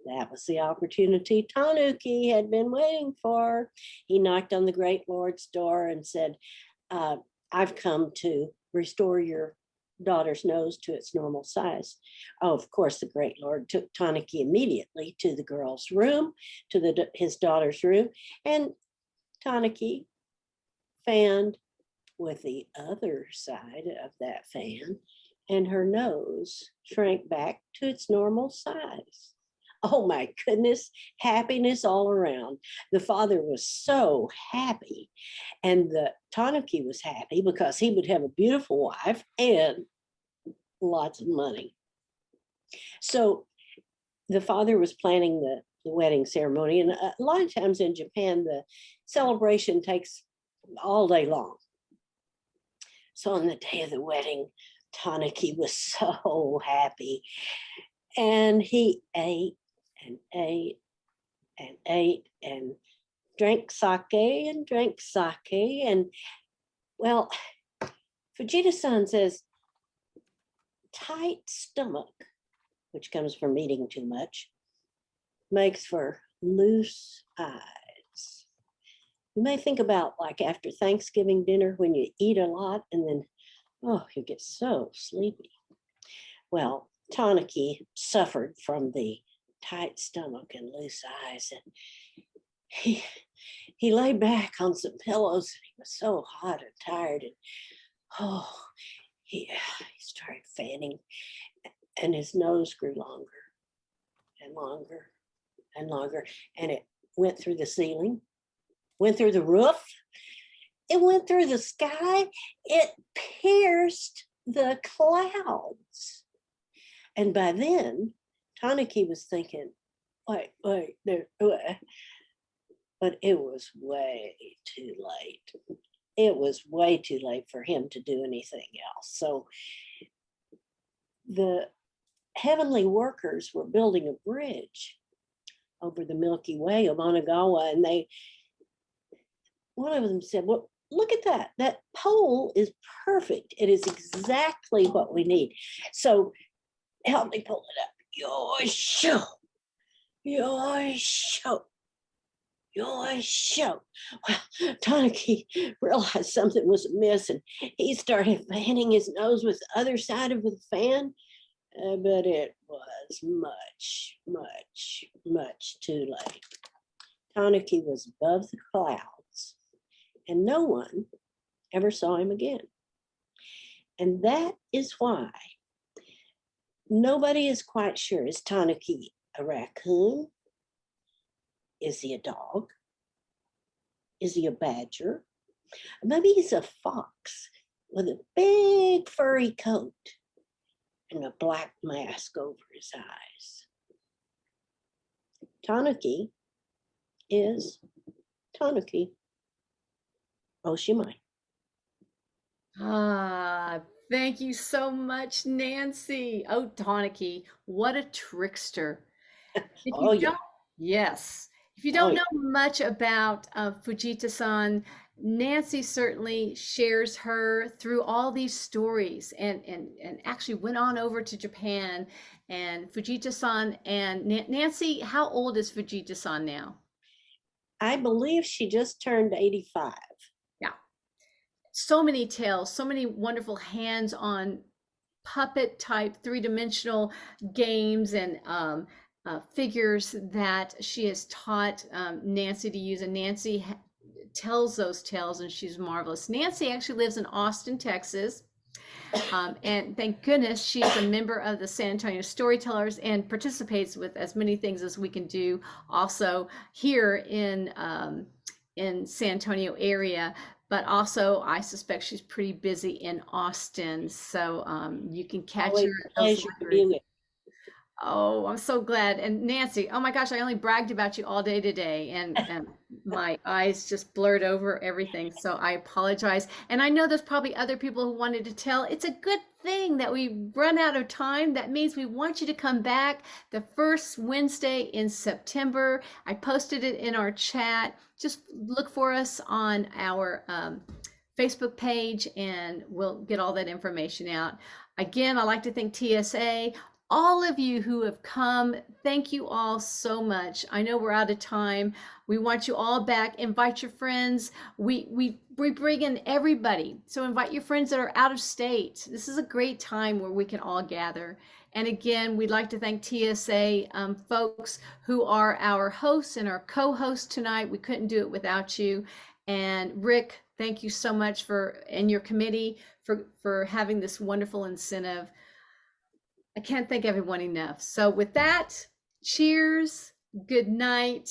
That was the opportunity Tanuki had been waiting for. He knocked on the great lord's door and said, I've come to restore your daughter's nose to its normal size. Oh, of course, the great lord took Tanuki immediately to the girl's room, to his daughter's room, and Tanuki fanned with the other side of that fan, and her nose shrank back to its normal size. Oh my goodness, happiness all around. The father was so happy, and the Tanuki was happy because he would have a beautiful wife and lots of money. So the father was planning the wedding ceremony, and a lot of times in Japan, the celebration takes all day long. So on the day of the wedding, Tanaki was so happy, and he ate and ate and ate and drank sake and drank sake. And well, Fujita-san says, tight stomach, which comes from eating too much, makes for loose eyes. You may think about like after Thanksgiving dinner when you eat a lot and then, oh, you get so sleepy. Well, Tanaki suffered from the tight stomach and loose eyes, and he lay back on some pillows, and he was so hot and tired, and oh, he started fanning, and his nose grew longer and longer and longer, and it went through the ceiling, went through the roof, it went through the sky, it pierced the clouds. And by then, Tanaki was thinking, wait, but it was way too late. It was way too late for him to do anything else. So the heavenly workers were building a bridge over the Milky Way of Onagawa, and one of them said, well, look at that. That pole is perfect. It is exactly what we need. So help me pull it up. Yo-sho. Yo-sho. Yo-sho. Well, Tanaki realized something was amiss, and he started fanning his nose with the other side of the fan, but it was much, much, much too late. Tanaki was above the clouds, and no one ever saw him again. And that is why nobody is quite sure, is Tanaki a raccoon? Is he a dog? Is he a badger? Maybe he's a fox with a big furry coat and a black mask over his eyes. Tanaki is Tanaki Oshimai. Thank you so much, Nancy. Oh, Tanaki, what a trickster. Oh, yeah. Yes. If you don't know much about Fujita-san, Nancy certainly shares her through all these stories, and actually went on over to Japan. And Fujita-san and Nancy, how old is Fujita-san now? I believe she just turned 85. Yeah. So many tales, so many wonderful hands-on puppet type three-dimensional games and figures that she has taught Nancy to use, and Nancy tells those tales, and she's marvelous. Nancy actually lives in Austin, Texas, and thank goodness she's a member of the San Antonio Storytellers and participates with as many things as we can do also here in San Antonio area. But also, I suspect she's pretty busy in Austin, so you can catch her at those libraries. Oh, I'm so glad. And Nancy, oh my gosh, I only bragged about you all day today, and my eyes just blurred over everything. So I apologize. And I know there's probably other people who wanted to tell. It's a good thing that we run out of time. That means we want you to come back the first Wednesday in September. I posted it in our chat. Just look for us on our Facebook page, and we'll get all that information out. Again, I'd like to thank TSA. All of you who have come, thank you all so much. I know we're out of time. We want you all back. Invite your friends. We bring in everybody. So invite your friends that are out of state. This is a great time where we can all gather. And again, we'd like to thank TSA folks who are our hosts and our co-hosts tonight. We couldn't do it without you. And Rick, thank you so much and your committee for having this wonderful incentive. I can't thank everyone enough. So with that, cheers, good night,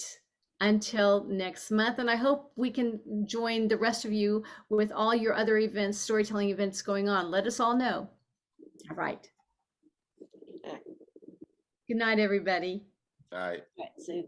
until next month. And I hope we can join the rest of you with all your other events, storytelling events going on. Let us all know. All right. Good night, everybody. All right. Right, Sue.